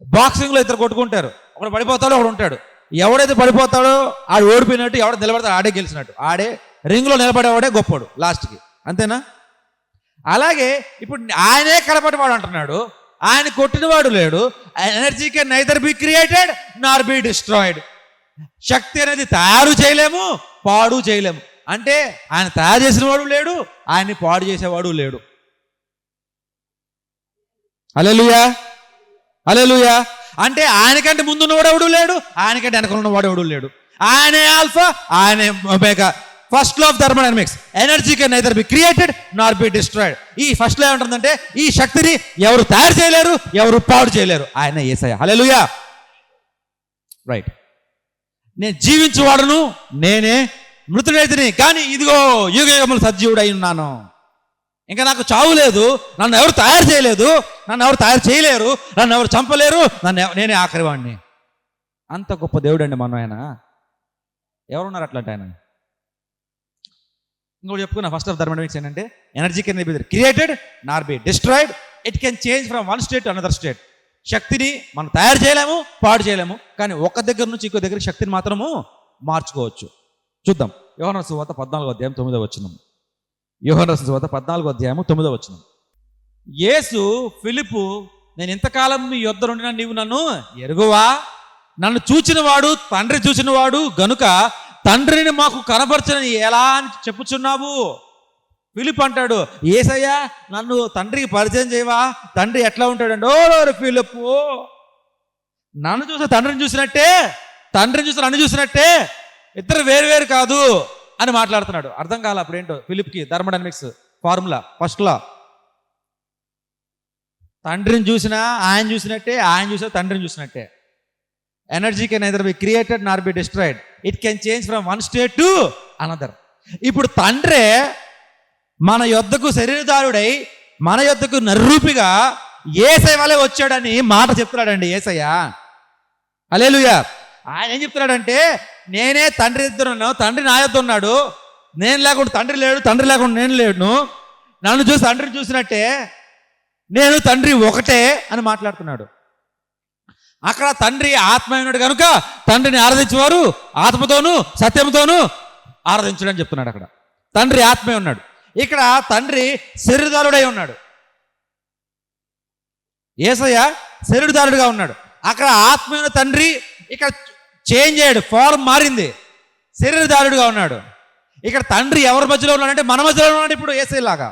బాక్సింగ్లో ఇద్దరు కొట్టుకుంటారు, ఒకడు పడిపోతాడు, ఒకడు ఉంటాడు. ఎవడైతే పడిపోతాడో ఆడు ఓడిపోయినట్టు, ఎవడ నిలబడతాడు ఆడే గెలిచినట్టు. ఆడే రింగ్లో నిలబడేవాడే గొప్పవాడు లాస్ట్కి. అంతేనా? అలాగే ఇప్పుడు ఆయనే కడపటివాడు అంటున్నాడు, ఆయన కొట్టినవాడు లేడు. Energy can neither be created nor be destroyed. శక్తి అనేది తయారు చేయలేము, పాడు చేయలేము. అంటే ఆయన తయారు చేసిన వాడు లేడు, ఆయన్ని పాడు చేసేవాడు లేడు. హల్లెలూయా, హల్లెలూయా. అంటే ఆయనకంటే ముందున్నవాడు ఎవడు లేడు, ఆయనకంటే వెనక ఉన్నవాడు ఎవడు లేడు. ఆయనే ఆల్ఫా, ఆయనే omega. First law of thermodynamics, energy can neither be created nor be destroyed. ఈ ఫస్ట్ లా ఏమంటుందంటే ఈ శక్తిని ఎవరు తయారు చేయలేరు, ఎవరు పాడు చేయలేరు. ఆయన యేసయ్య. హల్లెలూయా. రైట్. నేను జీవించువాడును, నేనే మృతుడైతిని, కానీ ఇదిగో యుగయుగములు సజీవుడై ఉన్నాను. ఇంకా నాకు చావు లేదు, నన్ను ఎవరు తయారు చేయలేదు, నన్ను ఎవరు తయారు చేయలేరు, నన్ను ఎవరు చంపలేరు, నేనే ఆఖరి వాడిని. అంత గొప్ప దేవుడు అండి మనం. ఆయన ఎవరున్నారు అట్లాంటి ఆయన? ఇంకోటి చెప్పుకున్నా, ఫస్ట్ ఆఫ్ థర్మోడైనమిక్స్ ఏంటంటే energy can be created nor be destroyed. It can change from one state to another state. శక్తిని మనం తయారు చేయలేము, పాడు చేయలేము, కానీ ఒక దగ్గర నుంచి ఇంకో దగ్గర శక్తిని మాత్రము మార్చుకోవచ్చు. చూద్దాం. యోహాను సువార్త 14వ అధ్యాయం 9వ వచనం. యోహాను సువార్త 14వ అధ్యాయం 9వ వచనం. యేసు ఫిలిప్పు, నేను ఇంతకాలం మీ యొద్ద నుండినా నీవు నన్ను ఎరుగువా? నన్ను చూచిన వాడు తండ్రి చూచిన వాడు గనుక తండ్రిని మాకు కనపరచని ఎలా అని చెప్పుచున్నావు? ఫిలిప్ అంటాడు, యేసయ్యా నన్ను తండ్రికి పరిచయం చేయవా? తండ్రి ఎట్లా ఉంటాడండి? ఓ ఫిలిప్పు, నన్ను చూసిన తండ్రిని చూసినట్టే, తండ్రిని చూసిన నన్ను చూసినట్టే, ఇద్దరు వేరు వేరు కాదు అని మాట్లాడుతున్నాడు. అర్థం కాల అప్పుడేంటో ఫిలిప్కి థర్మోడైనమిక్స్ ఫార్ములా. ఫస్ట్ లా, తండ్రిని చూసినా ఆయన చూసినట్టే, ఆయన చూసినా తండ్రిని చూసినట్టే. Energy can neither be created nor be destroyed. It can change from one state to another. ఇప్పుడు తండ్రే మన యొద్దకు శరీరధారుడై మన యొద్దకు నర్రూపిగా యేసయ్య వలె వచ్చాడని మాట చెప్తున్నాడండి యేసయ్య. హల్లెలూయా. ఆయన ఏం చెప్తున్నాడంటే, నేనే తండ్రి ఇద్దరున్నాను, తండ్రి నా యొద్ద ఉన్నాడు, నేను లేకుండా తండ్రి లేడు, తండ్రి లేకుండా నేను లేడును, నన్ను చూసి తండ్రిని చూసినట్టే నేను తండ్రి ఒకటే అని మాట్లాడుతున్నాడు. అక్కడ తండ్రి ఆత్మ ఉన్నాడు కనుక తండ్రిని ఆరాధించేవారు ఆత్మతోనూ సత్యంతోనూ ఆరాధించడని చెప్తున్నాడు. అక్కడ తండ్రి ఆత్మే ఉన్నాడు, ఇక్కడ తండ్రి శరీరధారుడై ఉన్నాడు. యేసయ్య శరీరధారుడుగా ఉన్నాడు. అక్కడ ఆత్మైన తండ్రి ఇక్కడ చేంజ్ అయ్యాడు, ఫార్మ్ మారింది, శరీరధారుడుగా ఉన్నాడు. ఇక్కడ తండ్రి ఎవరి మధ్యలో ఉన్నాడంటే మన మధ్యలో ఉన్నాడు. ఇప్పుడు యేసయ్యలాగా,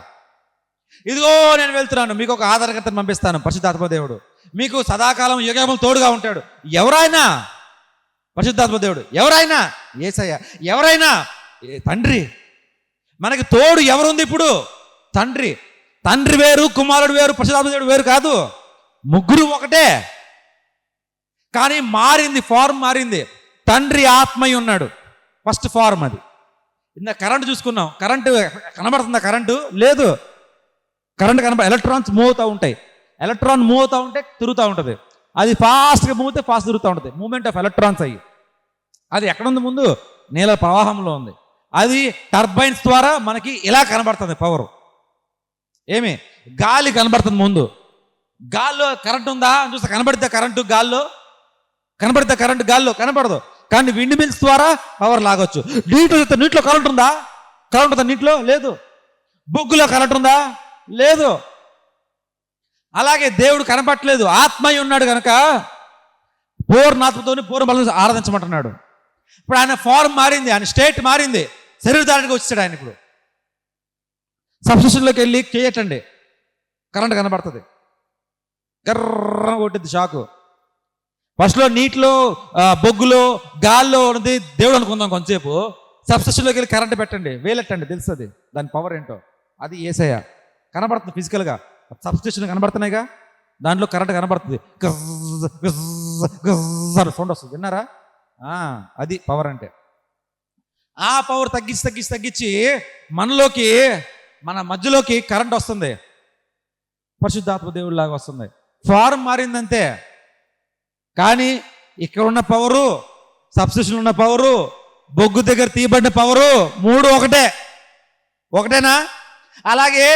ఇదిగో నేను వెళ్తున్నాను, మీకు ఒక ఆధారకర్తను పంపిస్తాను, పరిశుద్ధాత్మ దేవుడు మీకు సదాకాలం యుగములు తోడుగా ఉంటాడు. ఎవరైనా పరిశుద్ధాత్మ దేవుడు, ఎవరైనా యేసయ్య, ఎవరైనా తండ్రి. మనకి తోడు ఎవరుంది ఇప్పుడు? తండ్రి. తండ్రి వేరు, కుమారుడు వేరు, పరిశుద్ధాత్మ దేవుడు వేరు కాదు, ముగ్గురు ఒకటే. కానీ మారింది, ఫార్మ్ మారింది. తండ్రి ఆత్మై ఉన్నాడు, ఫస్ట్ ఫార్మ్ అది. ఇంత కరెంటు చూసుకున్నాం, కరెంటు కనబడుతుందా? కరెంటు లేదు. కరెంట్ ఎలక్ట్రాన్స్ మూవ్ అవుతూ ఉంటాయి, ఎలక్ట్రాన్ మూవ్ అవుతూ ఉంటే తిరుగుతూ ఉంటుంది. అది ఫాస్ట్గా మూవ్ అయితే ఫాస్ట్ తిరుగుతూ ఉంటుంది, మూవ్మెంట్ ఆఫ్ ఎలక్ట్రాన్స్ అయ్యి. అది ఎక్కడుంది? ముందు నీళ్ళ ప్రవాహంలో ఉంది. అది టర్బైన్స్ ద్వారా మనకి ఇలా కనబడుతుంది పవర్. ఏమి? గాలి కనబడుతుంది ముందు. గాల్లో కరెంట్ ఉందా అని చూస్తే కనబడితే కరెంటు గాల్లో కనబడితే కరెంటు గాల్లో కనబడదు. కానీ విండ్ మిల్స్ ద్వారా పవర్ లాగొచ్చు. నీటిలో కరెంట్ ఉందా? కరెంట్ ఉందా నీటిలో? లేదు. బొగ్గులో కరెంట్ ఉందా? లేదు. అలాగే దేవుడు కనపట్లేదు, ఆత్మయ్య ఉన్నాడు కనుక పూర్ణాత్మతో పూర్ణ బలం ఆరాధించమంటున్నాడు. ఇప్పుడు ఆయన ఫార్మ్ మారింది, ఆయన స్టేట్ మారింది, శరీరధారుడిగా వచ్చాడు ఆయన. ఇప్పుడు సబ్స్టిట్యూషన్లోకి వెళ్ళి చేయటండి, కరెంట్ కనబడుతుంది, కర్ర కొట్టింది షాకు. ఫస్ట్లో నీటిలో బొగ్గులో గాల్లో ఉన్నది దేవుడు అనుకుందాం కొంతసేపు. సబ్స్టిట్యూషన్లోకి వెళ్ళి కరెంట్ పెట్టండి, వేలెట్టండి, తెలుస్తుంది దాని పవర్ ఏంటో. అది యేసయ్య. కనబడుతుంది ఫిజికల్గా, సబ్స్టిట్యూషన్ కనబడుతున్నాయిగా, దాంట్లో కరెంట్ కనబడుతుంది, సౌండ్ వస్తుంది, విన్నారా? అది పవర్ అంటే. ఆ పవర్ తగ్గించి తగ్గించి తగ్గించి మనలోకి, మన మధ్యలోకి కరెంట్ వస్తుంది, పరిశుద్ధాత్మ దేవుడిలాగా వస్తుంది. ఫార్మ్ మారిందంతే. కానీ ఇక్కడ ఉన్న పవరు, సబ్స్టిట్యూషన్ ఉన్న పవరు, బొగ్గు దగ్గర తీయబడిన పవరు, మూడు ఒకటేనా? అలాగే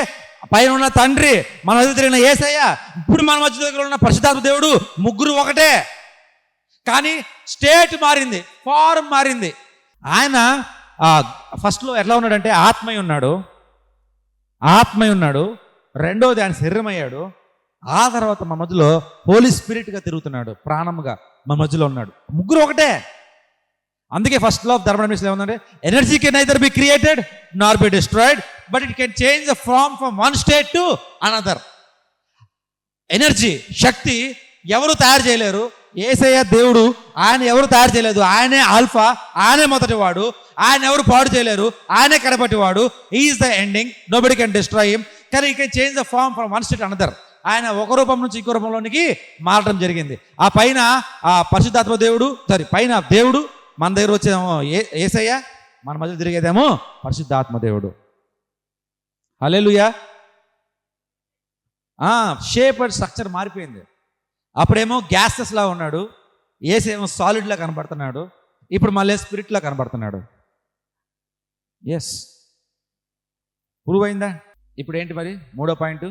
పైన ఉన్న తండ్రి, మన మధ్య తిరిగిన యేసయ్య, ఇప్పుడు మన మధ్య దగ్గర ఉన్న పరిశుద్ధాత్మ దేవుడు, ముగ్గురు ఒకటే. కానీ స్టేట్ మారింది, ఫార్మ్ మారింది. ఆయన ఫస్ట్లో ఎట్లా ఉన్నాడంటే ఆత్మయ్య ఉన్నాడు. రెండోది ఆయన శరీరం అయ్యాడు. ఆ తర్వాత మన మధ్యలో హోలీ స్పిరిట్గా తిరుగుతున్నాడు, ప్రాణముగా మన మధ్యలో ఉన్నాడు. ముగ్గురు ఒకటే. అందుకే ఫస్ట్ లా ఆఫ్ థర్మోడైనమిక్స్ ఏముందంటే energy can neither be created nor be destroyed but it can change the form from one state to another. Energy, శక్తి ఎవరు తయారు చేయలేరు. యేసయ్య దేవుడు, ఆయన ఎవరు తయారు చేయలేదు. ఆయనే ఆల్ఫా, ఆయనే మొదటివాడు. ఆయన ఎవరు పాడు చేయలేరు, ఆయనే కడపటివాడు. Is the ending, nobody can destroy him. కానీ ఈ can change the form from one state another. ఆయన ఒక రూపం నుంచి ఇంకో రూపంలోనికి మారడం జరిగింది. ఆ పైన ఆ పరిశుద్ధాత్మ దేవుడు, పైన దేవుడు, మన దగ్గర వచ్చేదేమో యేసయ్య, మన మధ్య తిరిగేదేమో పరిశుద్ధాత్మ దేవుడు. హల్లెలూయా. షేప్ అండ్ స్ట్రక్చర్ మారిపోయింది. అప్పుడేమో గ్యాసెస్లా ఉన్నాడు, ఏసేమో సాలిడ్లా కనబడుతున్నాడు. ఇప్పుడు మళ్ళీ స్పిరిట్లా కనబడుతున్నాడు. ఎస్, ప్రూవ్ అయిందా? ఇప్పుడు ఏంటి మరి మూడో point,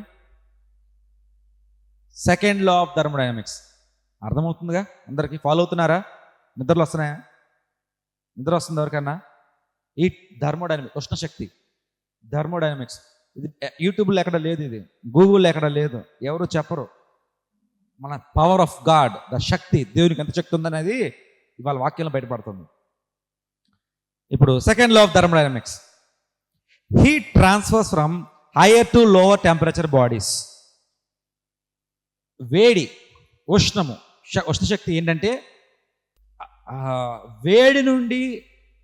second law of thermodynamics. అర్థమవుతుందిగా అందరికీ? ఫాలో అవుతున్నారా? నిద్రలు వస్తున్నాయా? నిద్ర వస్తుంది ఎవరికన్నా? ఈ థర్మోడైనమిక్స్, ఉష్ణశక్తి, థర్మోడైనమిక్స్, ఇది యూట్యూబ్లో ఎక్కడ లేదు, ఇది గూగుల్లో ఎక్కడ లేదు, ఎవరు చెప్పరు. మన పవర్ ఆఫ్ గాడ్, ద శక్తి, దేవునికి ఎంత శక్తి ఉందనేది ఇవాళ వాక్యంలో బయటపడుతుంది. ఇప్పుడు second law of thermodynamics, heat transfers from hire to lower temperature bodies. వేడి, ఉష్ణము, ఉష్ణశక్తి ఏంటంటే వేడి నుండి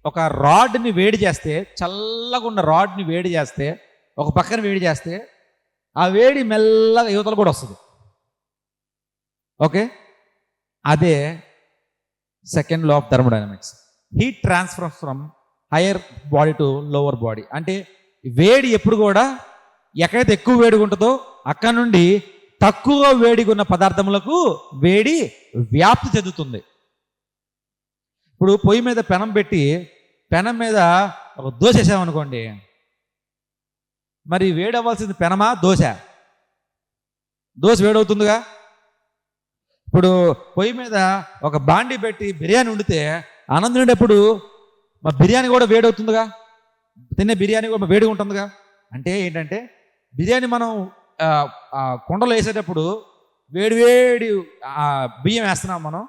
ఒక రాడ్ని వేడి చేస్తే, చల్లగా ఉన్న రాడ్ని వేడి చేస్తే, ఒక పక్కన వేడి చేస్తే ఆ వేడి మెల్లగా యువతలు కూడా వస్తుంది. ఓకే, అదే second law of thermodynamics. Heat transfer from hire body to lower body. అంటే వేడి ఎప్పుడు కూడా ఎక్కడైతే ఎక్కువ వేడిగా ఉంటుందో అక్కడ నుండి తక్కువ వేడిగా ఉన్న పదార్థములకు వేడి వ్యాప్తి చెందుతుంది. ఇప్పుడు పొయ్యి మీద పెనం పెట్టి పెనం మీద ఒక దోశ వేసామనుకోండి, మరి వేడి అవ్వాల్సింది పెనమా దోశ? దోశ వేడవుతుందిగా. ఇప్పుడు పొయ్యి మీద ఒక బాండీ పెట్టి బిర్యానీ వండితే అన్నం తినేటప్పుడు మా బిర్యానీ కూడా వేడవుతుందిగా, తినే బిర్యానీ కూడా వేడిగా ఉంటుందిగా. అంటే ఏంటంటే బిర్యానీ మనం కుండలో వేసేటప్పుడు వేడి బియ్యం వేస్తున్నాం, మనం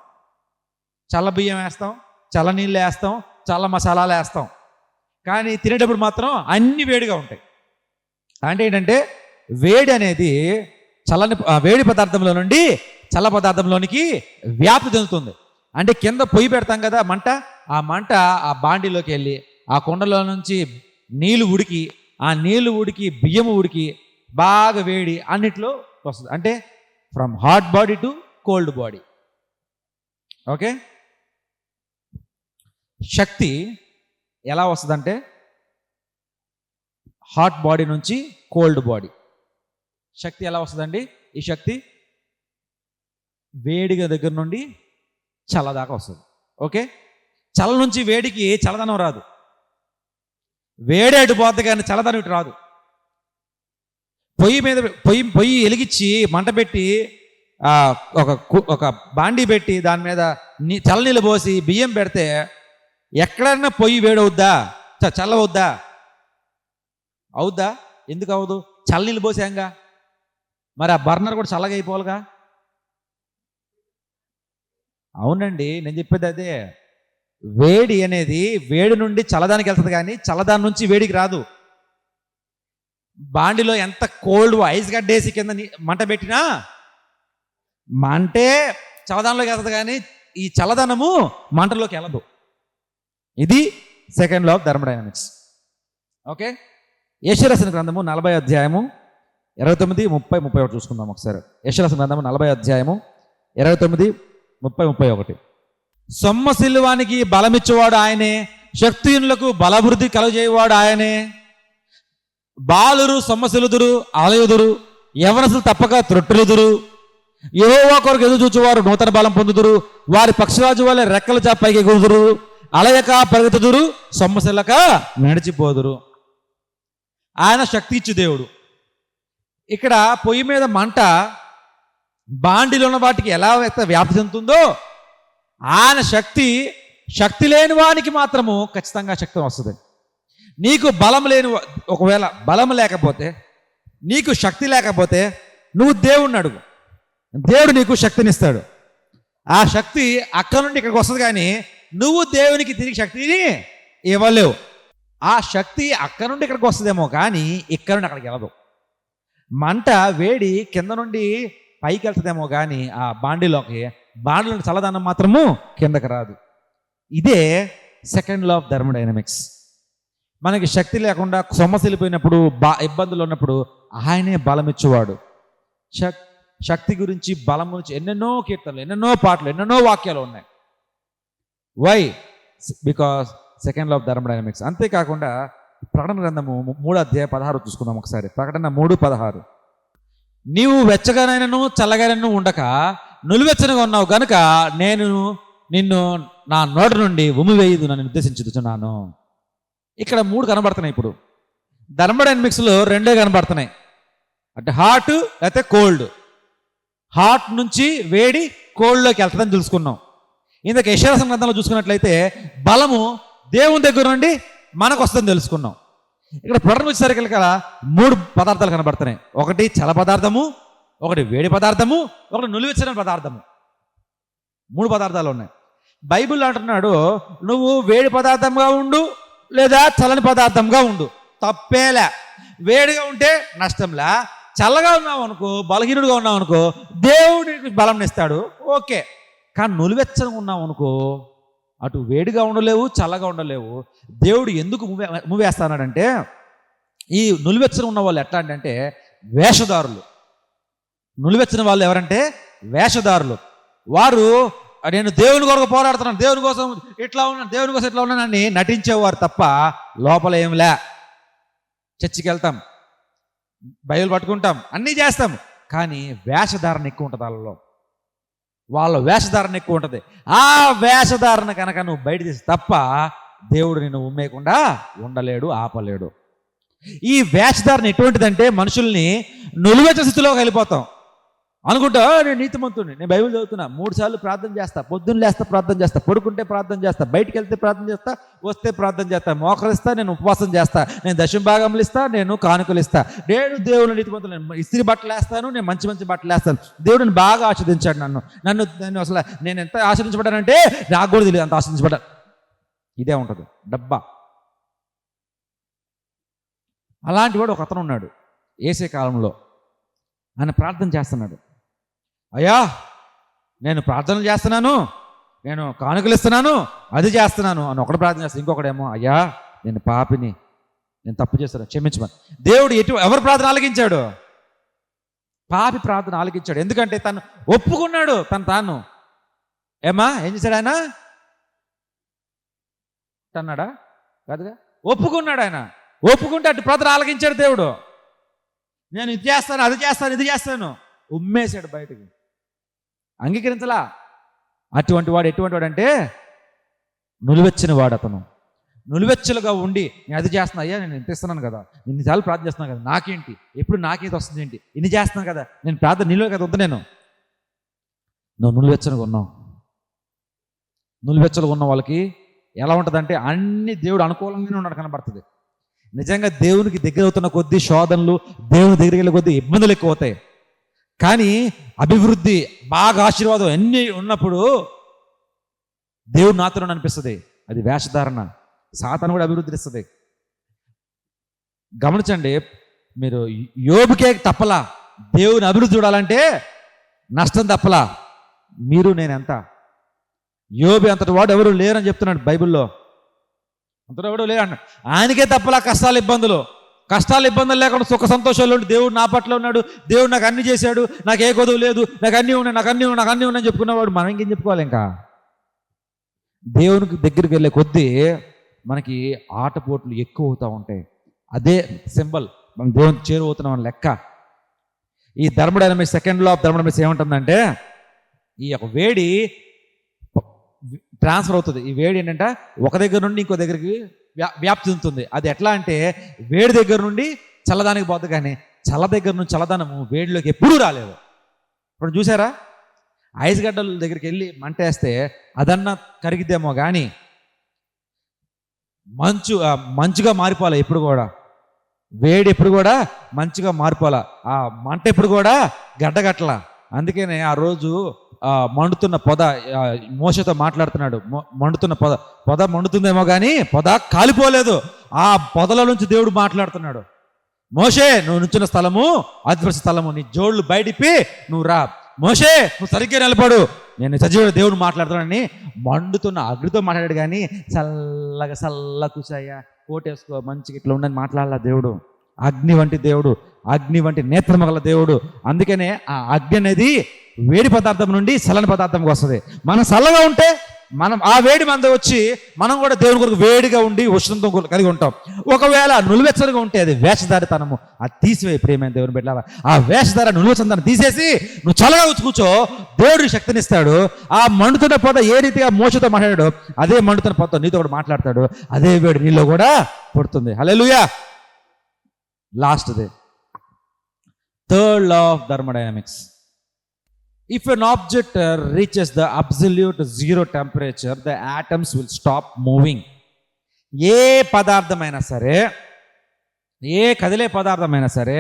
చల్ల బియ్యం వేస్తాం, చల్ల నీళ్ళు వేస్తాం, చల్ల మసాలాలు వేస్తాం. కానీ తినేటప్పుడు మాత్రం అన్ని వేడిగా ఉంటాయి. అంటే ఏంటంటే వేడి అనేది చల్లని వేడి పదార్థంలో నుండి చల్ల పదార్థంలోనికి వ్యాప్తి చెందుతుంది. అంటే కింద పొయ్యి పెడతాం కదా మంట, ఆ మంట ఆ బాండీలోకి వెళ్ళి ఆ కుండలో నుంచి నీళ్ళు ఉడికి, ఆ నీళ్ళు ఉడికి బియ్యము ఉడికి బాగా వేడి అన్నిట్లో వస్తుంది. అంటే from hot body to cold body. Okay, శక్తి ఎలా వస్తుందంటే హాట్ బాడీ నుంచి కోల్డ్ బాడీ. శక్తి ఎలా వస్తుందండి? ఈ శక్తి వేడిగా దగ్గర నుండి చల్లదాకా వస్తుంది. ఓకే, చల్ల నుంచి వేడికి చల్లదనం రాదు, వేడి అటు పోద్ది కానీ చల్లదనం ఇటు రాదు. పొయ్యి మీద పొయ్యి వెలిగించి మంట పెట్టి ఒక బాండీ పెట్టి దాని మీద చల్లనీళ్ళు పోసి బియ్యం పెడితే ఎక్కడన్నా పొయ్యి వేడవుద్దా? చల్లవద్దా? అవుద్దా? ఎందుకు అవ్వదు? చల్లనీళ్ళు పోసాంగా, మరి ఆ బర్నర్ కూడా చల్లగా అయిపోవాలిగా. అవునండి, నేను చెప్పేది అదే. వేడి అనేది వేడి నుండి చల్లదానికి వెళ్తుంది కానీ చల్లదాని నుంచి వేడికి రాదు. బాండిలో ఎంత కోల్డ్ ఐస్ గడ్డేసి కింద మంట పెట్టినా మంటే చల్లదానంలోకి వెళ్తుంది కానీ ఈ చల్లదనము మంటలోకి వెళ్ళదు. ఇది second law of thermodynamics. Okay, యెషయా రాసిన గ్రంథము 40 అధ్యాయము 29, 30, 31 చూసుకుందాం ఒకసారి. యెషయా రాసిన గ్రంథము 40 అధ్యాయము 29, 30, 31. సొమ్మసిల్లువానికి బలమిచ్చేవాడు ఆయనే, శక్తిహీనులకు బలవృద్ధి కలుగజేయవాడు ఆయనే. బాలురు సొమ్మసిల్లుదురు, అలయుదురు, యవనసులు తప్పక త్రొట్టులుదురు. యెహోవా కొరకు ఎదురు చూచువారు నూతన బలం పొందుదురు. వారి పక్షిరాజు వల్ల రెక్కల చాప పైకి ఎగురుదురు. అలయక పరిగెత్తుదురు, సొమ్మసిల్లక నడిచిపోదురు. ఆయన శక్తి ఇచ్చు దేవుడు. ఇక్కడ పొయ్యి మీద మంట బాండిలో ఉన్న వాటికి ఎలా వ్యాప్తి చెందుతుందో ఆయన శక్తి లేని వానికి మాత్రము ఖచ్చితంగా శక్తి వస్తుంది. నీకు బలం లేని, ఒకవేళ బలం లేకపోతే, నీకు శక్తి లేకపోతే నువ్వు దేవుడిని అడుగు, దేవుడు నీకు శక్తినిస్తాడు. ఆ శక్తి అక్కడ నుండి ఇక్కడికి వస్తుంది కానీ నువ్వు దేవునికి తిరిగి శక్తిని ఇవ్వలేవు. ఆ శక్తి అక్కడ నుండి ఇక్కడికి వస్తుందేమో కానీ ఇక్కడ నుండి అక్కడికి వెళ్ళదు. మంట వేడి కింద నుండి పైకి వెళ్తుందేమో కానీ ఆ బాండీలో నుండి చల్లదనం మాత్రము కిందకి రాదు. ఇదే సెకండ్ లా ఆఫ్ థర్మోడైనమిక్స్. మనకి శక్తి లేకుండా సొమ్మసిల్లిపోయినప్పుడు ఇబ్బందులు ఉన్నప్పుడు ఆయనే బలం ఇచ్చేవాడు. శక్తి గురించి బలం గురించి ఎన్నెన్నో కీర్తనలు, ఎన్నెన్నో పాటలు, ఎన్నెన్నో వాక్యాలు ఉన్నాయి. Why? Because second law of thermodynamics. అంతేకాకుండా ప్రకటన గ్రంథము 3:16 చూసుకుందాం ఒకసారి. ప్రకటన 3:16. నీవు వెచ్చగానైనను చల్లగానైనను ఉండక నులివెచ్చనగా ఉన్నావు గనుక నేను నిన్ను నా నోటి నుండి ఉమ్మివేయదు నన్ను ఉద్దేశించుతున్నాను. ఇక్కడ 3 కనబడుతున్నాయి. ఇప్పుడు థర్మోడైనమిక్స్లో 2 కనబడుతున్నాయి, అంటే హాట్ లేకపోతే కోల్డ్. హాట్ నుంచి వేడి కోల్డ్లోకి వెళ్తుందని తెలుసుకున్నాం. ఇందుకు యెషయా గ్రంథంలో చూసుకున్నట్లయితే బలము దేవుని దగ్గర నుండి మనకు వస్తుందని తెలుసుకున్నాం. ఇక్కడ ప్రకటన వచ్చేసరికి 3 పదార్థాలు కనబడుతున్నాయి. ఒకటి చల పదార్థము, ఒకటి వేడి పదార్థము, ఒకటి నులివెచ్చని పదార్థము. 3 పదార్థాలు ఉన్నాయి. బైబిల్ అంటున్నాడు, నువ్వు వేడి పదార్థంగా ఉండు లేదా చల్లని పదార్థంగా ఉండు, తప్పేలే. వేడిగా ఉంటే నష్టంలా, చల్లగా ఉన్నావు అనుకో, బలహీనుడిగా ఉన్నావు అనుకో, దేవుడికి బలం ఇస్తాడు, ఓకే. కానీ నులివెచ్చగా ఉన్నావు అనుకో, అటు వేడిగా ఉండలేవు, చల్లగా ఉండలేవు. దేవుడు ఎందుకు మూవేస్తానంటే, ఈ నులివెచ్చని ఉన్న వాళ్ళు ఎట్లా అంటే వేషధారులు. నులివెచ్చని వాళ్ళు ఎవరంటే వేషధారులు. వారు నేను దేవుని కొరకు పోరాడుతున్నాను, దేవుని కోసం ఇట్లా ఉన్నాను, దేవుని కోసం ఇట్లా ఉన్నానని నటించేవారు తప్ప లోపల ఏంలే. చర్చికి వెళ్తాం, బైబిల్ పట్టుకుంటాం, అన్నీ చేస్తాం, కానీ వేషధారణ ఎక్కువ ఉంటుంది వాళ్ళ వేషధారణ ఎక్కువ ఉంటుంది. ఆ వేషధారణ కనుక నువ్వు బయట తీసి తప్ప దేవుడు నిన్ను ఉమ్మేయకుండా ఉండలేడు, ఆపలేడు. ఈ వేషధారణ ఎటువంటిదంటే మనుషుల్ని నులివెచ్చ స్థితిలోకి వెళ్ళిపోతాం. అనుకుంటా నేను నీతిమంతుడిని, నేను బైబిల్ చదువుతున్నా, 3 సార్లు ప్రార్థన చేస్తా, పొద్దున్న లేస్తా ప్రార్థన చేస్తా, పడుకుంటే ప్రార్థన చేస్తా, బయటికి వెళ్తే ప్రార్థన చేస్తా, వస్తే ప్రార్థన చేస్తా, మోకరిస్తా, నేను ఉపవాసం చేస్తా, నేను దశమ భాగములు ఇస్తా, నేను కానుకలు ఇస్తా, నేను దేవుని నీతిమంతుడు, నేను ఇస్త్రీ బట్టలు వేస్తాను, నేను మంచి మంచి బట్టలు వేస్తాను. దేవుడిని బాగా ఆస్వాదించాడు నన్ను అసలు నేను ఎంత ఆస్వాదించబడ్డానంటే నాకు కూడా తెలియదు అంత ఆస్వాదించబడ్డా. ఇదే ఉంటుంది డబ్బా. అలాంటి వాడు ఒక అతను ఉన్నాడు యేసే కాలంలో. ఆయన ప్రార్థన చేస్తున్నాడు, అయ్యా నేను ప్రార్థనలు చేస్తున్నాను, నేను కానుకలు ఇస్తున్నాను, అది చేస్తున్నాను అని ఒకటి ప్రార్థన చేస్తాను. ఇంకొకడేమో అయ్యా నేను పాపిని, నేను తప్పు చేస్తాను, క్షమించమని. దేవుడు ఎవరు ప్రార్థన ఆలకించాడు? పాపి ప్రార్థన ఆలకించాడు. ఎందుకంటే తను ఒప్పుకున్నాడు. తాను ఏం చేశాడు ఆయన? అన్నాడా? కాదుగా, ఒప్పుకున్నాడు. ఆయన ఒప్పుకుంటే అటు ప్రార్థన ఆలకించాడు దేవుడు. నేను ఇది చేస్తాను, అది చేస్తాను, ఇది చేస్తాను, ఉమ్మేశాడు బయటకు, అంగీకరించలా. అటువంటి వాడు ఎటువంటి వాడు అంటే నులివెచ్చని వాడు. అతను నులివెచ్చలుగా ఉండి నేను అది చేస్తున్నా, అయ్యా నేను ఇంత ఇస్తున్నాను కదా, ఇన్నిసార్లు ప్రార్థన చేస్తున్నాను కదా, నాకేంటి ఎప్పుడు నాకేది వస్తుంది ఏంటి, ఇన్ని చేస్తున్నాను కదా, నేను ప్రార్థన నీలో కదా వద్దు. నువ్వు నులివెచ్చలుగా ఉన్నావు. నులివెచ్చలుగా ఉన్న వాళ్ళకి ఎలా ఉంటుందంటే అన్ని దేవుడు అనుకూలంగానే ఉన్నాడు కనబడుతుంది. నిజంగా దేవునికి దగ్గర అవుతున్న కొద్దీ శోధనలు, దేవుని దగ్గరికి వెళ్ళే కొద్దీ ఇబ్బందులు ఎక్కువ అవుతాయి. కానీ అభివృద్ధి, బాగా ఆశీర్వాదం అన్నీ ఉన్నప్పుడు దేవుడు నాతో అనిపిస్తుంది. అది వేషధారణ. సాతాను కూడా అభివృద్ధి ఇస్తుంది. గమనించండి, మీరు యోబుకే తప్పలా దేవుని అభివృద్ధి చూడాలంటే నష్టం తప్పలా. మీరు నేను ఎంత? యోబు అంతటి వాడు ఎవరు లేరని చెప్తున్నాడు బైబిల్లో. అంతటి ఎవడు లేరన్న ఆయనకే తప్పలా కష్టాలు ఇబ్బందులు లేకుండా సుఖ సంతోషాలు ఉండి దేవుడు నా పట్ల ఉన్నాడు, దేవుడు నాకు అన్ని చేశాడు, నాకు ఏ కొదువు లేదు, నాకు అన్నీ ఉన్నాయని చెప్పుకున్నవాడు మనం ఇంకేం చెప్పుకోవాలి? ఇంకా దేవునికి దగ్గరికి వెళ్ళే కొద్దీ మనకి ఆటపోట్లు ఎక్కువ అవుతూ ఉంటాయి. అదే సింబల్ మనం దేవునికి చేరువవుతున్నాం లెక్క. ఈ thermodynamics, second law of thermodynamics ఏమంటుందంటే ఈ యొక్క వేడి ట్రాన్స్ఫర్ అవుతుంది. ఈ వేడి ఏంటంటే ఒక దగ్గర నుండి ఇంకో దగ్గరికి వ్యాప్తి చెందుతుంది. అది ఎట్లా అంటే వేడి దగ్గర నుండి చల్లదానికి పోతుంది, కానీ చల్ల దగ్గర నుంచి చల్లదనము వేడిలోకి ఎప్పుడూ రాలేదు. ఇప్పుడు చూసారా, ఐస్ గడ్డల దగ్గరికి వెళ్ళి మంటేస్తే అదన్నా కరిగిద్దేమో కానీ మంచుగా మారిపోవాలి. ఎప్పుడు కూడా వేడి ఎప్పుడు కూడా మంచుగా మారిపోవాలా. ఆ మంట ఎప్పుడు కూడా గడ్డగట్టలా. అందుకనే ఆ రోజు మండుతున్న పొద, మోషతో మాట్లాడుతున్నాడు. మండుతున్న పొద మండుతుందేమో కానీ పొద కాలిపోలేదు. ఆ పొదల నుంచి దేవుడు మాట్లాడుతున్నాడు. మోషే, నువ్వు నుంచున్న స్థలము అద్భుత స్థలము, నీ జోళ్ళు బయటిపి నువ్వు రా. మోషే, నువ్వు సరిగ్గా నిలబడు, నేను సజీవ దేవుడు మాట్లాడుతున్నానని మండుతున్న అగ్నితో మాట్లాడాడు. కానీ చల్లగా కూర్చాయ్యా, కోటేసుకో, మంచిగా ఇట్లా ఉండని మాట్లాడాల దేవుడు. అగ్ని వంటి దేవుడు, అగ్ని వంటి నేత్రము గల దేవుడు. అందుకనే ఆ అగ్ని అనేది వేడి పదార్థం నుండి చల్లని పదార్థంకి వస్తుంది. మనం చల్లగా ఉంటే మనం ఆ వేడి మంద వచ్చి మనం కూడా దేవుని కొరకు వేడిగా ఉండి ఉష్ణంతో కలిగి ఉంటాం. ఒకవేళ నులివెచ్చగా ఉంటే అది వేషధారితనము. అది తీసివేయి ప్రేమైన దేవుని బిడ్డలారా. ఆ వేషధార నులివెచ్చదనం తీసేసి నువ్వు చల్లగా కూర్చో, దేవుడికి శక్తినిస్తాడు. ఆ మండుతున్న పొద ఏ రీతిగా మోషతో మాట్లాడాడు, అదే మండుతున్న పొద నీతో కూడా మాట్లాడతాడు. అదే వేడి నీలో కూడా పుడుతుంది. హల్లెలూయా. లాస్ట్ది, third law of thermodynamics. If an object reaches the absolute zero temperature, the atoms will stop moving. ఏ పదార్థమైనా సరే, ఏ కదిలే పదార్థమైనా సరే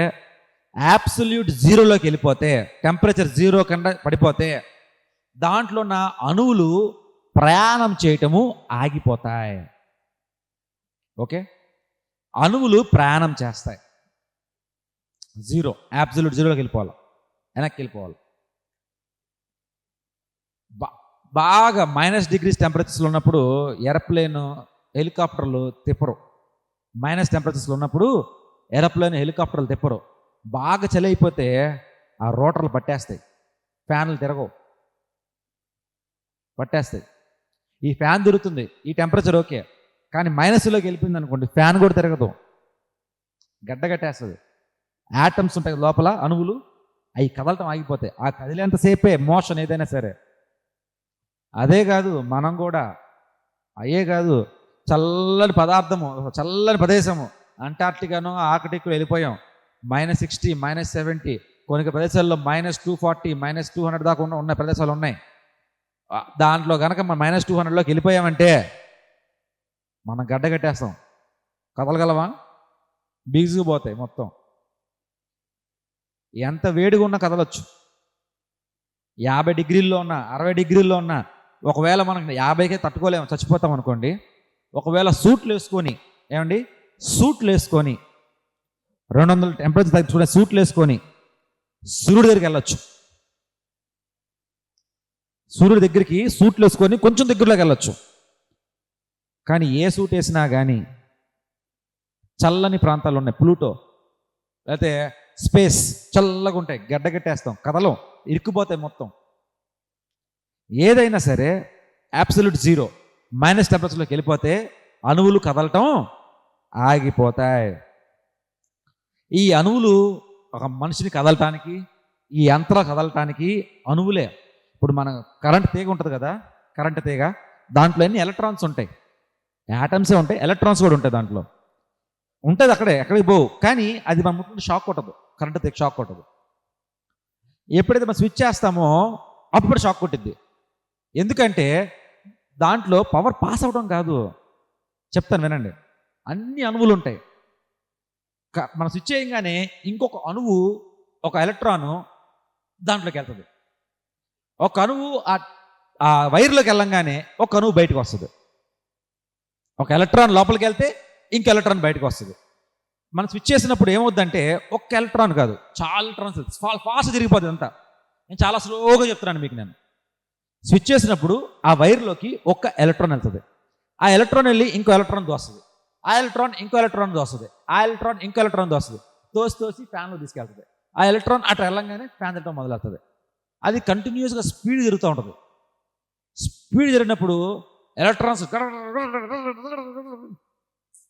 అబ్సల్యూట్ జీరోలోకి వెళ్ళిపోతే, టెంపరేచర్ జీరో కన్నా పడిపోతే దాంట్లో ఉన్న అణువులు ప్రయాణం చేయటము ఆగిపోతాయి. ఓకే, అణువులు ప్రయాణం చేస్తాయి. జీరో, అబ్సల్యూట్ జీరోలోకి వెళ్ళిపోవాలి, వెనక్కి వెళ్ళిపోవాలి. బాగా -డిగ్రీస్ టెంపరేచర్స్లో ఉన్నప్పుడు ఏరోప్లేన్, హెలికాప్టర్లు తిప్పరు. -టెంపరేచర్స్లో ఉన్నప్పుడు ఏరోప్లేన్, హెలికాప్టర్లు తిప్పరు. బాగా చలి అయిపోతే ఆ రోటర్లు పట్టేస్తాయి, ఫ్యాన్లు తిరగవు, పట్టేస్తాయి. ఈ ఫ్యాన్ తిరుగుతుంది, ఈ టెంపరేచర్ ఓకే, కానీ మైనస్లోకి వెళ్ళిపోయింది అనుకోండి, ఫ్యాన్ కూడా తిరగదు, గడ్డగట్టేస్తుంది. యాటమ్స్ ఉంటాయి లోపల, అణువులు, అవి కదలటం ఆగిపోతాయి. ఆ కదిలేంతసేపే మోషన్ ఏదైనా సరే. అదే కాదు, మనం కూడా అయ్యే కాదు, చల్లని పదార్థము, చల్లని ప్రదేశము, అంటార్క్టికాను ఆర్కిటిక్లో వెళ్ళిపోయాం. -60, -70, కొన్ని ప్రదేశాల్లో -240, -200 దాకా ఉన్న ప్రదేశాలు ఉన్నాయి. దాంట్లో కనుక మనం -200లోకి వెళ్ళిపోయామంటే మనం గడ్డగట్టేస్తాం. కదలగలవా? బీజుకుపోతాయి మొత్తం. ఎంత వేడిగా ఉన్నా కదలొచ్చు. 50 డిగ్రీల్లో ఉన్నా, 60 డిగ్రీల్లో ఉన్నా, ఒకవేళ మనకు 50కే తట్టుకోలేము, చచ్చిపోతాం అనుకోండి. ఒకవేళ సూట్లు వేసుకొని, ఏమండి, సూట్లు వేసుకొని 200 టెంపరేచర్ తగ్గించుకునే సూట్లు వేసుకొని సూర్యుడి దగ్గరికి వెళ్ళొచ్చు. సూర్యుడి దగ్గరికి సూట్లు వేసుకొని కొంచెం దగ్గరలోకి వెళ్ళొచ్చు. కానీ ఏ సూట్ వేసినా కానీ చల్లని ప్రాంతాలు ఉన్నాయి, ప్లూటో లేకపోతే స్పేస్, చల్లగా ఉంటాయి, గడ్డగట్టేస్తాం, కదలం, ఇరుక్కుపోతాయి మొత్తం. ఏదైనా సరే అబ్సల్యూట్ జీరో, -టెంపరేచర్లోకి వెళ్ళిపోతే అణువులు కదలటం ఆగిపోతాయి. ఈ అణువులు ఒక మనిషిని కదలటానికి, ఈ యంత్రం కదలటానికి అణువులే. ఇప్పుడు మన కరెంట్ తీగ ఉంటుంది కదా, కరెంట్ తీగ, దాంట్లో ఎన్ని ఎలక్ట్రాన్స్ ఉంటాయి, యాటమ్సే ఉంటాయి, ఎలక్ట్రాన్స్ కూడా ఉంటాయి దాంట్లో. ఉంటుంది అక్కడే, ఎక్కడికి పోవు. కానీ అది మన ముట్టు షాక్ కొట్టదు, కరెంట్ తీగ షాక్ కొట్టదు. ఎప్పుడైతే మనం స్విచ్ చేస్తామో అప్పుడు షాక్ కొట్టిద్ది. ఎందుకంటే దాంట్లో పవర్ పాస్ అవడం కాదు, చెప్తాను వినండి. అన్ని అణువులు ఉంటాయి. మనం స్విచ్ చేయగానే ఇంకొక అణువు, ఒక ఎలక్ట్రాను దాంట్లోకి వెళ్తుంది. ఒక అణువు ఆ వైర్లోకి వెళ్ళంగానే ఒక అణువు బయటకు వస్తుంది. ఒక ఎలక్ట్రాన్ లోపలికి వెళ్తే ఇంకో ఎలక్ట్రాన్ బయటకు వస్తుంది. మనం స్విచ్ చేసినప్పుడు ఏమవుద్దంటే ఒక్క ఎలక్ట్రాన్ కాదు, చాలా ఎలక్ట్రాన్స్ ఫాస్ట్ తిరిగిపోతుంది అంతా. నేను చాలా స్లోగా చెప్తున్నాను మీకు. నేను స్విచ్ చేసినప్పుడు ఆ వైర్లోకి ఒక్క ఎలక్ట్రాన్ వెళ్తుంది. ఆ ఎలక్ట్రాన్ వెళ్ళి ఇంకో ఎలక్ట్రాన్ దోస్తుంది, ఆ ఎలక్ట్రాన్ ఇంకో ఎలక్ట్రాన్ దోస్తుంది, ఆ ఎలక్ట్రాన్ ఇంకో ఎలక్ట్రాన్ దోస్తుంది, తోసి ఫ్యాన్లో తీసుకెళ్తుంది. ఆ ఎలక్ట్రాన్ అటు వెళ్ళంగానే ఫ్యాన్ తిరగడం మొదలవుతుంది. అది కంటిన్యూస్గా స్పీడ్ జరుగుతూ ఉంటుంది. స్పీడ్ జరిగినప్పుడు ఎలక్ట్రాన్స్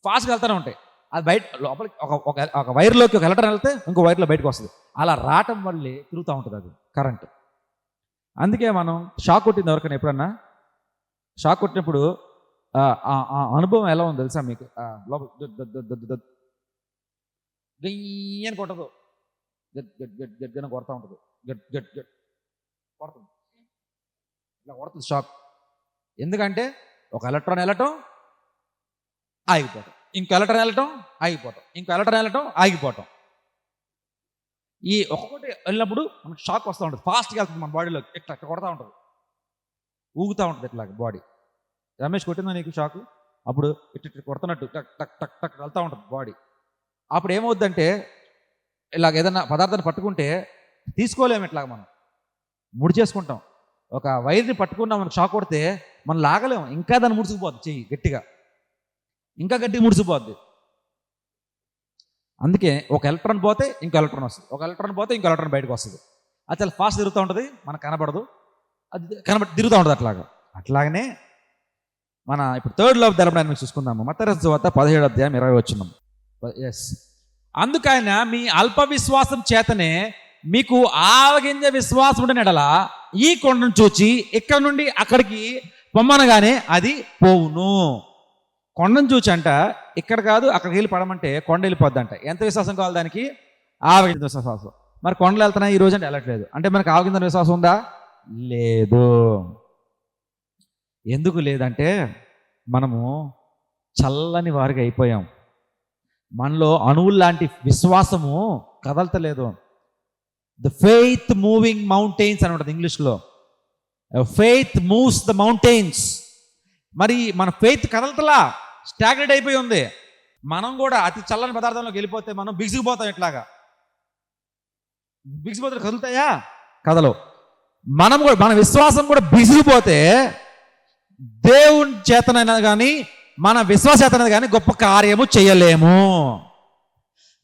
ఫాస్ట్గా వెళ్తూనే ఉంటాయి. అది బయట లోపలికి ఒక వైర్లోకి ఒక ఎలక్ట్రాన్ వెళ్తే ఇంకో వైర్లో బయటకు వస్తుంది. అలా రావటం వల్లే తిరుగుతూ ఉంటుంది అది కరెంట్. అందుకే మనం షాక్ కొట్టింది ఎవరికైనా ఎప్పుడన్నా షాక్ కొట్టినప్పుడు అనుభవం ఎలా ఉందో తెలుసా మీకు? గయ్యని కొట్టదు, గడ్గన కొడతా ఉంటుంది, కొడుతుంది, ఇలా కొడుతుంది షాక్. ఎందుకంటే ఒక ఎలక్ట్రాన్ వెళ్ళటం ఆగిపోవటం, ఇంకో ఎలక్ట్రాన్ వెళ్ళటం ఆగిపోవటం, ఇంకో ఎలక్ట్రాన్ వెళ్ళటం ఆగిపోవటం. ఈ ఒక్కొక్కటి వెళ్ళినప్పుడు మనకు షాక్ వస్తూ ఉంటుంది, ఫాస్ట్గా వెళ్తుంది మన బాడీలో, ఇట్లా కొడతా ఉంటుంది, ఊగుతూ ఉంటుంది ఇట్లా బాడీ. రమేష్ కొట్టిందా నీకు షాకు? అప్పుడు ఇట్లా కొడుతున్నట్టు టక్ టక్ టక్ టక్ వెళ్తూ ఉంటుంది బాడీ. అప్పుడు ఏమవుద్దంటే ఇలాగ ఏదైనా పదార్థాన్ని పట్టుకుంటే తీసుకోలేము, ఇట్లాగ మనం ముడి చేసుకుంటాం. ఒక వైర్ని పట్టుకున్నా మనకు షాక్ కొడితే మనం లాగలేము, ఇంకా దాన్ని ముడుచుకుపోద్ది చెయ్యి గట్టిగా, ఇంకా గట్టిగా ముడిచిపోద్ది. అందుకే ఒక ఎలక్ట్రాన్ పోతే ఇంకో ఎలక్ట్రాన్ వస్తుంది, ఒక ఎలక్ట్రాన్ పోతే ఇంకో ఎలక్ట్రాన్ బయటకు వస్తుంది. అది చాలా ఫాస్ట్ తిరుగుతూ ఉంటుంది, మనకు కనబడదు, అది తిరుగుతూ ఉంటుంది అట్లాగా. అట్లాగనే మన ఇప్పుడు థర్డ్ లా ఆఫ్ థర్మోడైనమిక్స్ చూసుకుందాము. మత్తయి సువార్త 17:20. ఎస్, అందుకైనా మీ అల్ప విశ్వాసం చేతనే మీకు ఆవగింజ విశ్వాసం ఉండే నెడల ఈ కొండను చూచి ఇక్కడ నుండి అక్కడికి పొమ్మనగానే అది పోవును. కొండను చూచి అంట ఇక్కడ కాదు అక్కడికి వెళ్ళి పడమంటే కొండ వెళ్ళిపోద్దంట. ఎంత విశ్వాసం కావాలి దానికి? ఆవగింజ విశ్వాసం. మరి కొండలు వెళ్తున్నాయి ఈ రోజు అంటే వెళ్ళట్లేదు, అంటే మనకు ఆవగింజ విశ్వాసం ఉందా? లేదు. ఎందుకు లేదంటే మనము చల్లని వారికి అయిపోయాం. మనలో అణువులు లాంటి విశ్వాసము కదలతలేదు. ద ఫెయిత్ మూవింగ్ మౌంటైన్స్ అని ఉంటుంది ఇంగ్లీష్లో. Faith moves the mountains. మరి మన ఫెయిత్ కదలతలా, స్టాగ్నెట్ అయిపోయి ఉంది. మనం కూడా అతి చల్లని పదార్థంలోకి వెళ్ళిపోతే మనం బిగుసిపోతాం. ఇట్లాగా బిగుసిపోతే కదులుతాయా? కదలవు. మనం కూడా, మన విశ్వాసం కూడా బిగుసిపోతే దేవుని చేతనైనా కానీ మన విశ్వాస చేతనైనా కానీ గొప్ప కార్యము చేయలేము.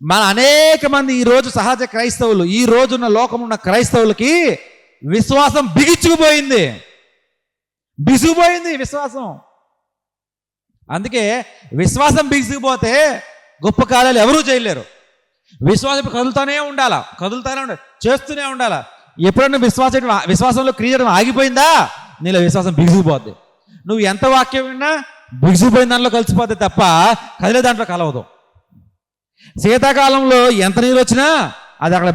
మన అనేక మంది ఈరోజు సహజ క్రైస్తవులు, ఈ రోజున్న లోకమున్న క్రైస్తవులకి విశ్వాసం బిగించుకుపోయింది, బిగుసిపోయింది విశ్వాసం. అందుకే విశ్వాసం బిగుసిపోతే గొప్ప కార్యాలు ఎవరూ చేయలేరు. విశ్వాసం కదులుతూనే ఉండాలా, చేస్తూనే ఉండాలా. ఎప్పుడన్నా విశ్వాసంలో క్రియ చేయడం ఆగిపోయిందా, నీలో విశ్వాసం బిగుసిపోద్ది. నువ్వు ఎంత వాక్యం విన్నా బిగుసిపోయిన దాంట్లో కలిసిపోతే తప్ప కదిలే దాంట్లో కలవదు. శీతాకాలంలో ఎంత నీరు వచ్చినా అది అక్కడ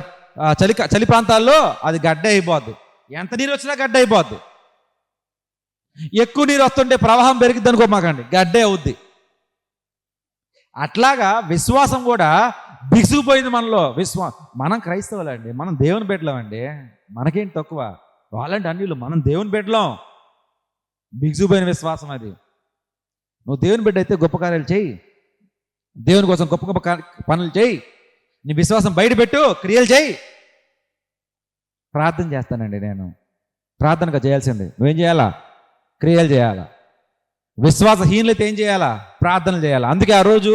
చలి ప్రాంతాల్లో అది గడ్డ అయిపోద్ది. ఎంత నీరు వచ్చినా గడ్డ అయిపోద్ది. ఎక్కువ నీరు వస్తుంటే ప్రవాహం పెరిగిద్ది అనుకోమాకండి, గడ్డే అవుద్ది. అట్లాగా విశ్వాసం కూడా బిగుసిపోయింది మనలో. మనం క్రైస్తవులండి, మనం దేవుని బిడ్డలమండి, మనకేంటి తక్కువ? వాళ్ళంటే అన్యులు, మనం దేవుని బిడ్డలం. బిగుసిపోయిన విశ్వాసం అది. నువ్వు దేవుని బిడ్డ అయితే గొప్ప కార్యాలు చేయి, దేవుని కోసం గొప్ప గొప్ప పనులు చేయి, నీ విశ్వాసం బయటపెట్టు, క్రియలు చేయి. ప్రార్థన చేస్తానండి నేను, ప్రార్థనగా చేయాల్సింది. నువ్వేం చేయాలా? క్రియలు చేయాలా. విశ్వాసహీనులైతే ఏం చేయాలా? ప్రార్థనలు చేయాలా. అందుకే ఆ రోజు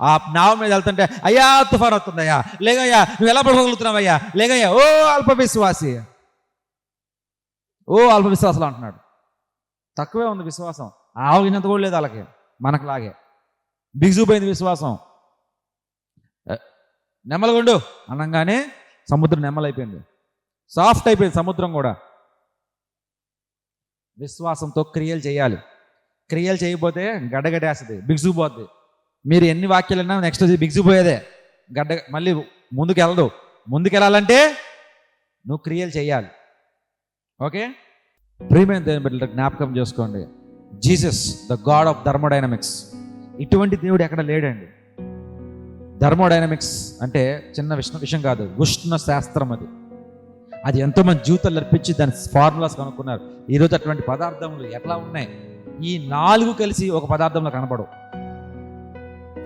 ఆ నావ మీద వెళ్తుంటే, అయ్యా తుఫాన్ వస్తుందయ్యా, లేగయ్యా నువ్వు ఎలా పడగలుగుతున్నావయ్యా, లేగయ్యా ఓ అల్ప విశ్వాసి, ఓ అల్ప విశ్వాసాలు అంటున్నాడు. తక్కువే ఉంది విశ్వాసం, ఆవగినంత కూడా లేదు వాళ్ళకి, మనకులాగే బిగుసిపోయింది విశ్వాసం. నెమ్మలగుండు అనగానే సముద్రం నెమ్మలైపోయింది, సాఫ్ట్ అయిపోయింది సముద్రం కూడా. విశ్వాసంతో క్రియలు చేయాలి. క్రియలు చేయకపోతే గడ్డగడ్డేస్తుంది, బిగుసిపోద్ది. మీరు ఎన్ని వాక్యాలన్నా నెక్స్ట్ బిగుసిపోయేదే, గడ్డ మళ్ళీ ముందుకు వెళ్ళదు. ముందుకు వెళ్ళాలంటే నువ్వు క్రియలు చేయాలి. ఓకే, ప్రియమైన దేవుని బిడ్డలకు జ్ఞాపకం చేసుకోండి, Jesus the God of thermodynamics. ఇటువంటి దేవుడు ఎక్కడ లేడండి. థర్మోడైనమిక్స్ అంటే చిన్న విషయం కాదు, ఉష్ణ శాస్త్రం. అది ఎంతోమంది జీవితాలు అర్పించి దాని ఫార్ములాస్ కనుక్కున్నారు. ఈరోజు అటువంటి పదార్థములు ఎట్లా ఉన్నాయి? ఈ 4 కలిసి ఒక పదార్థంలో కనపడవు.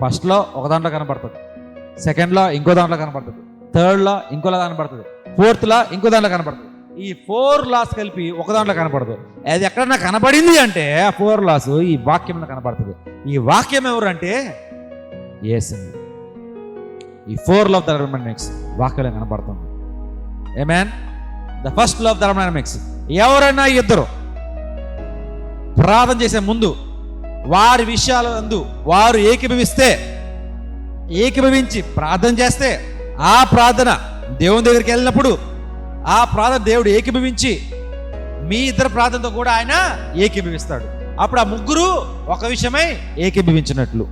ఫస్ట్లో ఒక దాంట్లో కనపడుతుంది, సెకండ్లో ఇంకో దాంట్లో కనపడుతుంది, థర్డ్లో ఇంకోలా కనపడుతుంది, ఫోర్త్లో ఇంకో దాంట్లో కనపడుతుంది. ఈ 4 లాస్ కలిపి ఒక దాంట్లో కనపడదు. అది ఎక్కడన్నా కనపడింది అంటే ఆ 4 లాస్ ఈ వాక్యంలో కనపడుతుంది. ఈ వాక్యం ఎవరంటే యేసు. ఈ 4 లా ఆఫ్ థర్మోడైనమిక్స్ వాక్యంలో కనపడుతుంది. Amen. The first law of thermodynamics. ఎవరైనా ఇద్దరు ప్రార్థన చేసే ముందు వారి విషయాలందు వారు ఏకీభవించి ప్రార్థన చేస్తే, ఆ ప్రార్థన దేవుని దగ్గరికి వెళ్ళినప్పుడు ఆ ప్రార్థన దేవుడు ఏకీభవించి మీ ఇద్దరు ప్రార్థనతో కూడా ఆయన ఏకీభవిస్తాడు. అప్పుడు ఆ ముగ్గురు ఒక విషయమై ఏకీభవించినట్లు.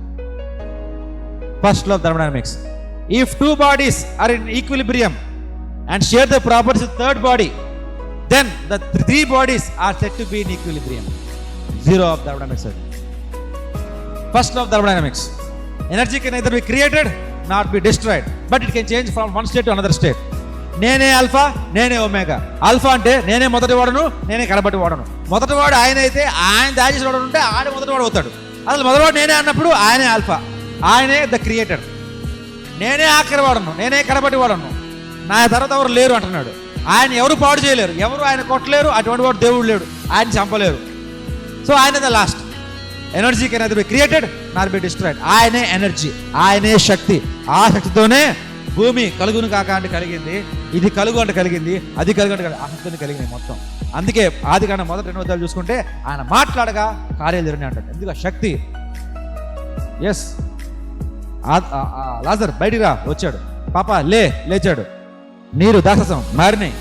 First law of thermodynamics. If 2 bodies are in equilibrium and share the properties of third body, then the 3 bodies are said to be in equilibrium. Zero of thermodynamics. First law of thermodynamics. Energy can neither be created nor be destroyed, but it can change from one state to another state. నేనే alpha, నేనే omega. Alpha అంటే నేనే మొదటి వాడను, నేనే కడపటి వాడను. మొదటివాడు ఆయన అయితే ఆయన దయచేసి వాడు ఉంటే ఆయన మొదటివాడు అవుతాడు. అసలు మొదటివాడు నేనే అన్నప్పుడు ఆయనే ఆల్ఫా, ఆయనే ద క్రియేటర్. నేనే ఆఖరి వాడను, నేనే కడపటి వాడను, నా తర్వాత ఎవరు లేరు అంటున్నాడు. ఆయన ఎవరు పాడు చేయలేరు, ఎవరు ఆయన కొట్టలేరు, అటువంటి వాడు దేవుడు లేడు, ఆయన చంపలేరు. సో ఆయన the last. Energy can either be created not be destroyed. ఆయనే ఎనర్జీ, ఆయనే శక్తి. ఆ శక్తితోనే భూమి కలుగును కాక అంటే కలిగింది, ఇది కలుగు అంటే కలిగింది, అది కలుగు అంటే ఆ శక్తిని కలిగింది మొత్తం. అందుకే ఆది కాండం మొదటి 2 అధ్యాయాలు చూసుకుంటే ఆయన మాట్లాడగా కార్యాలు జరిగినాయి అంటాడు. ఎందుకు శక్తి. ఎస్, లాజర్ బయటికి రా, వచ్చాడు. పాప లేచాడు. నీరు దాససం మారినాయి,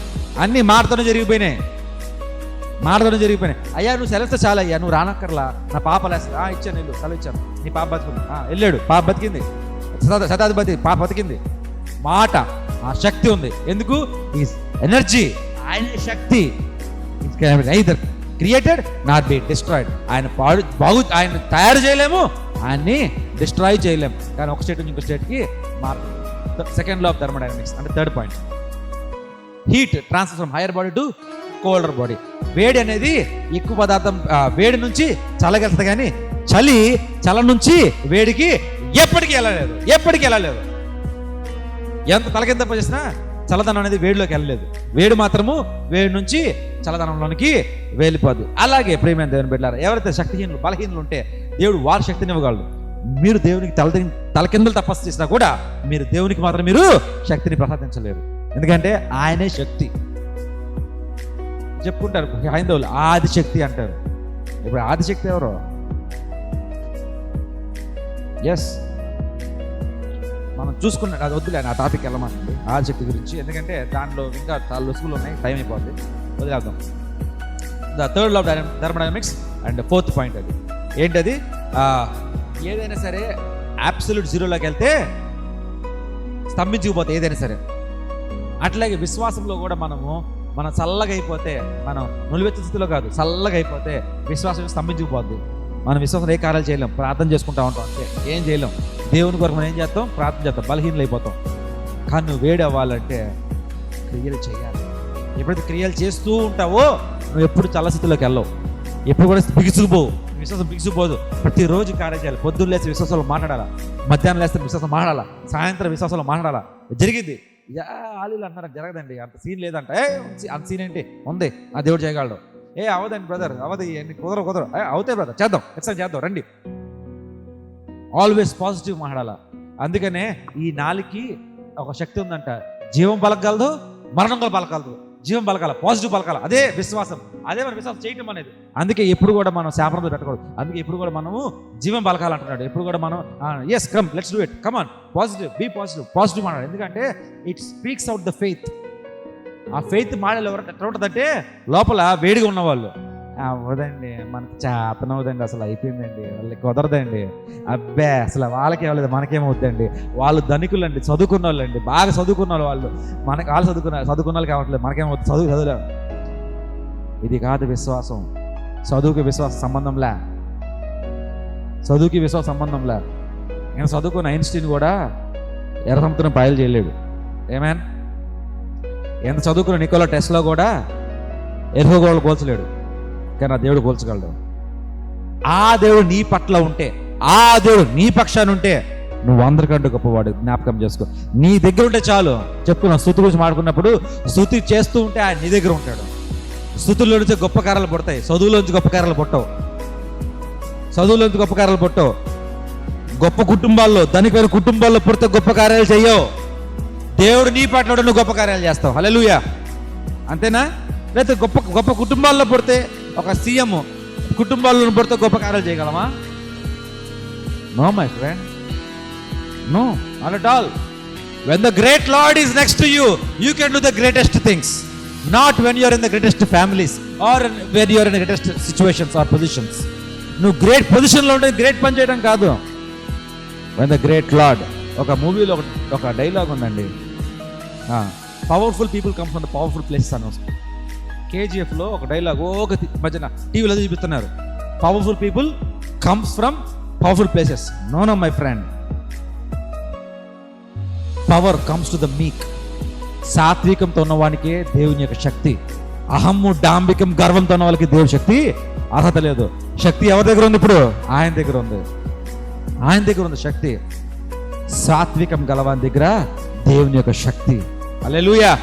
అన్ని మాటతోనే జరిగిపోయినాయి. అయ్యా నువ్వు సెలవుస్తే చాలా, అయ్యా నువ్వు రానక్కర్లా, నా పాప లేస్తా. ఇచ్చాను, నీళ్ళు సెలవు ఇచ్చాను, నీ పాప బతుకుంది. వెళ్ళాడు, పాప బతికింది. శతాధిపతి పాప బతికింది. మాట, ఆ శక్తి ఉంది. ఎందుకు? ఈ ఎనర్జీ, ఆయన శక్తి. Either created not be destroyed. ఆయన ఆయన తయారు చేయలేము, ఆయన్ని డిస్ట్రాయ్ చేయలేము. కానీ ఒక స్టేట్ నుంచి ఇంకో స్టేట్కి మార్పు. సెకండ్ లా ఆఫ్ థర్మోడైనమిక్స్ అంటే third point. Heat transfer from hire body to colder body. వేడి అనేది ఎక్కువ పదార్థం, వేడి నుంచి చల్లగలుగుతుంది, కానీ చల నుంచి వేడికి ఎప్పటికీ వెళ్ళలేదు. ఎంత తలకింద చేసినా చల్లదనం అనేది వేడిలోకి వెళ్ళలేదు. వేడి మాత్రము వేడి నుంచి చల్లదనంలోనికి వెళ్ళిపోద్ది. అలాగే ప్రియమైన దేవుని బిడ్డలారా, ఎవరైతే శక్తిహీనులు, బలహీనులు ఉంటే దేవుడు వారి శక్తిని ఇవ్వగలడు. మీరు దేవునికి తలకిందులు తపస్సు చేసినా కూడా మీరు దేవునికి మాత్రం మీరు శక్తిని ప్రసాదించలేరు. ఎందుకంటే ఆయనే శక్తి. చెప్పుకుంటారు హైందవులు ఆదిశక్తి అంటారు. ఇప్పుడు ఆదిశక్తి ఎవరు? ఎస్, మనం చూసుకున్న అది వద్దులే, ఆ టాపిక్ వెళ్ళమండి ఆదిశక్తి గురించి. ఎందుకంటే దాంట్లో ఇంకా చాలా లొసుగులు ఉన్నాయి, టైం అయిపోద్ది, వదిలేద్దాం. The third law of thermodynamics and fourth point అది ఏంటది? ఏదైనా సరే అబ్సల్యూట్ జీరోలోకి వెళ్తే స్తంభించుకుపోతే ఏదైనా సరే. అట్లాగే విశ్వాసంలో కూడా మనం చల్లగా అయిపోతే, మనం నులివెచ్చని స్థితిలో కాదు, చల్లగా అయిపోతే విశ్వాసం స్తంభించుకుపోద్ది. మనం విశ్వాసం ఏ కార్యాలు చేయలేం, ప్రార్థన చేసుకుంటా ఉంటాం, అంటే ఏం చేయలేం. దేవుని కొరకు మనం ఏం చేస్తాం? ప్రార్థన చేస్తాం, బలహీనలు అయిపోతాం. కానీ నువ్వు వేడి అవ్వాలంటే క్రియలు చేయాలి. ఎప్పుడైతే క్రియలు చేస్తూ ఉంటావో నువ్వు ఎప్పుడు చల్లస్థితిలోకి వెళ్ళవు, ఎప్పుడు కూడా బిగుసుకుపోవు, విశ్వాసం బిగుసుకుపోదు. ప్రతిరోజు కార్యం చేయాలి. పొద్దున్న లేస్తే విశ్వాసంలో మాట్లాడాలా, మధ్యాహ్నం లేస్తే విశ్వాసం మాట్లాడాలా, సాయంత్రం విశ్వాసంలో మాట్లాడాలా. జరిగింది ఆలీలు అంటున్నారు, జరగదండి, అంత సీన్ లేదంట. అంత సీన్ ఏంటి ఉంది, ఆ దేవుడు చేయగలడు. అవదండి బ్రదర్, అవదు, కుదరవు. అవుతాయి బ్రదర్, చేద్దాం, ఎక్సైజ్ చేద్దాం, రండి. ఆల్వేస్ పాజిటివ్ మాట్లాడాలా. అందుకనే ఈ నాలుగుకి ఒక శక్తి ఉందంట. జీవం పలకగలదు, మరణం కూడా పలకగలదు. జీవం పలకాల, పాజిటివ్ పలకాల, అదే విశ్వాసం. అదే మన విశ్వాసం చేయటం అనేది. అందుకే ఎప్పుడు కూడా మనం శాపంతో పెట్టకూడదు. అందుకే ఎప్పుడు కూడా మనము జీవం పలకాలంటున్నాడు. ఎప్పుడు కూడా మనం yes come let's do it, come on, positive, be positive మాట్లాడు. ఎందుకంటే it speaks out the faith. ఆ ఫెయిత్ మాడలు ఎవరంటే ఎట్లా ఉంటుందంటే లోపల వేడిగా ఉన్నవాళ్ళు, అవ్వదండి మనకి చేతనవుదండి, అసలు అయిపోయిందండి, వాళ్ళకి కుదరదండి, అబ్బే అసలు వాళ్ళకి ఇవ్వలేదు, మనకేమవుతుందండి, వాళ్ళు ధనికులండి, చదువుకున్న వాళ్ళండి, బాగా చదువుకున్న వాళ్ళు, వాళ్ళు చదువుకున్న వాళ్ళు కావట్లేదు, మనకేమవుతుంది, చదువులే. ఇది కాదు విశ్వాసం. చదువుకి విశ్వాస సంబంధంలే, నేను చదువుకున్న ఐన్స్టీన్ కూడా ఎర్ర సముద్రం పాయలు చేయలేడు. ఏమేన్ ఎంత చదువుకున్న నికోలా టెస్లా కూడా ఎర్రగోళ్ళు కోల్చలేడు. కానీ ఆ దేవుడు కోల్చగలడు. ఆ దేవుడు నీ పట్ల ఉంటే, ఆ దేవుడు నీ పక్షాన్ని ఉంటే నువ్వు అందరికంటే గొప్పవాడు. జ్ఞాపకం చేసుకో. నీ దగ్గర ఉంటే చాలు. చెప్పుకున్నా స్తుతి గురించి మాట్లాడుకున్నప్పుడు, స్తుతి చేస్తూ ఉంటే ఆయన నీ దగ్గర ఉంటాడు. స్తుతుల్లో నుంచి గొప్ప కార్యాలు పుడతాయి, చదువులోంచి గొప్ప కార్యాలు పుట్టవు. గొప్ప కుటుంబాల్లో, ధనికైన కుటుంబాల్లో పుడితే గొప్ప కార్యాలు చెయ్యవు. దేవుడు నీ పట్ల నువ్వు గొప్ప కార్యాలు చేస్తావు. హల్లెలూయా. అంతేనా? లేకపోతే గొప్ప కుటుంబాల్లో పుడితే, ఒక సీఎం కుటుంబాల్లో పుడితే గొప్ప కార్యాలు చేయగలమా? No my friend, no, not at all. When the great Lord is next to you, you can do the greatest things. Not when you are in the greatest families or when you are in the greatest situations or positions. నువ్వు great పొజిషన్లో ఉంటే great పని చేయడం కాదు. When the great Lord, ఒక మూవీలో ఒక dialogue ఉందండి, powerful people come from the powerful places అని వస్తుంది. KGFలో ఒక డైలాగ్ ఒక మధ్యన టీవీలో చూపిస్తున్నారు, powerful people comes from powerful places. No my friend, power comes to the meek, సాత్వికంతో ఉన్నవానికే దేవుని యొక్క శక్తి. అహమ్ము, డాంబికం, గర్వంతో ఉన్న వాళ్ళకి దేవుని శక్తి అర్హత లేదు. శక్తి ఎవరి దగ్గర ఉంది? ఇప్పుడు ఆయన దగ్గర ఉంది. ఆయన దగ్గర ఉంది శక్తి. సాత్వికం గలవాని దగ్గర దేవుని యొక్క శక్తి. హల్లెలూయా.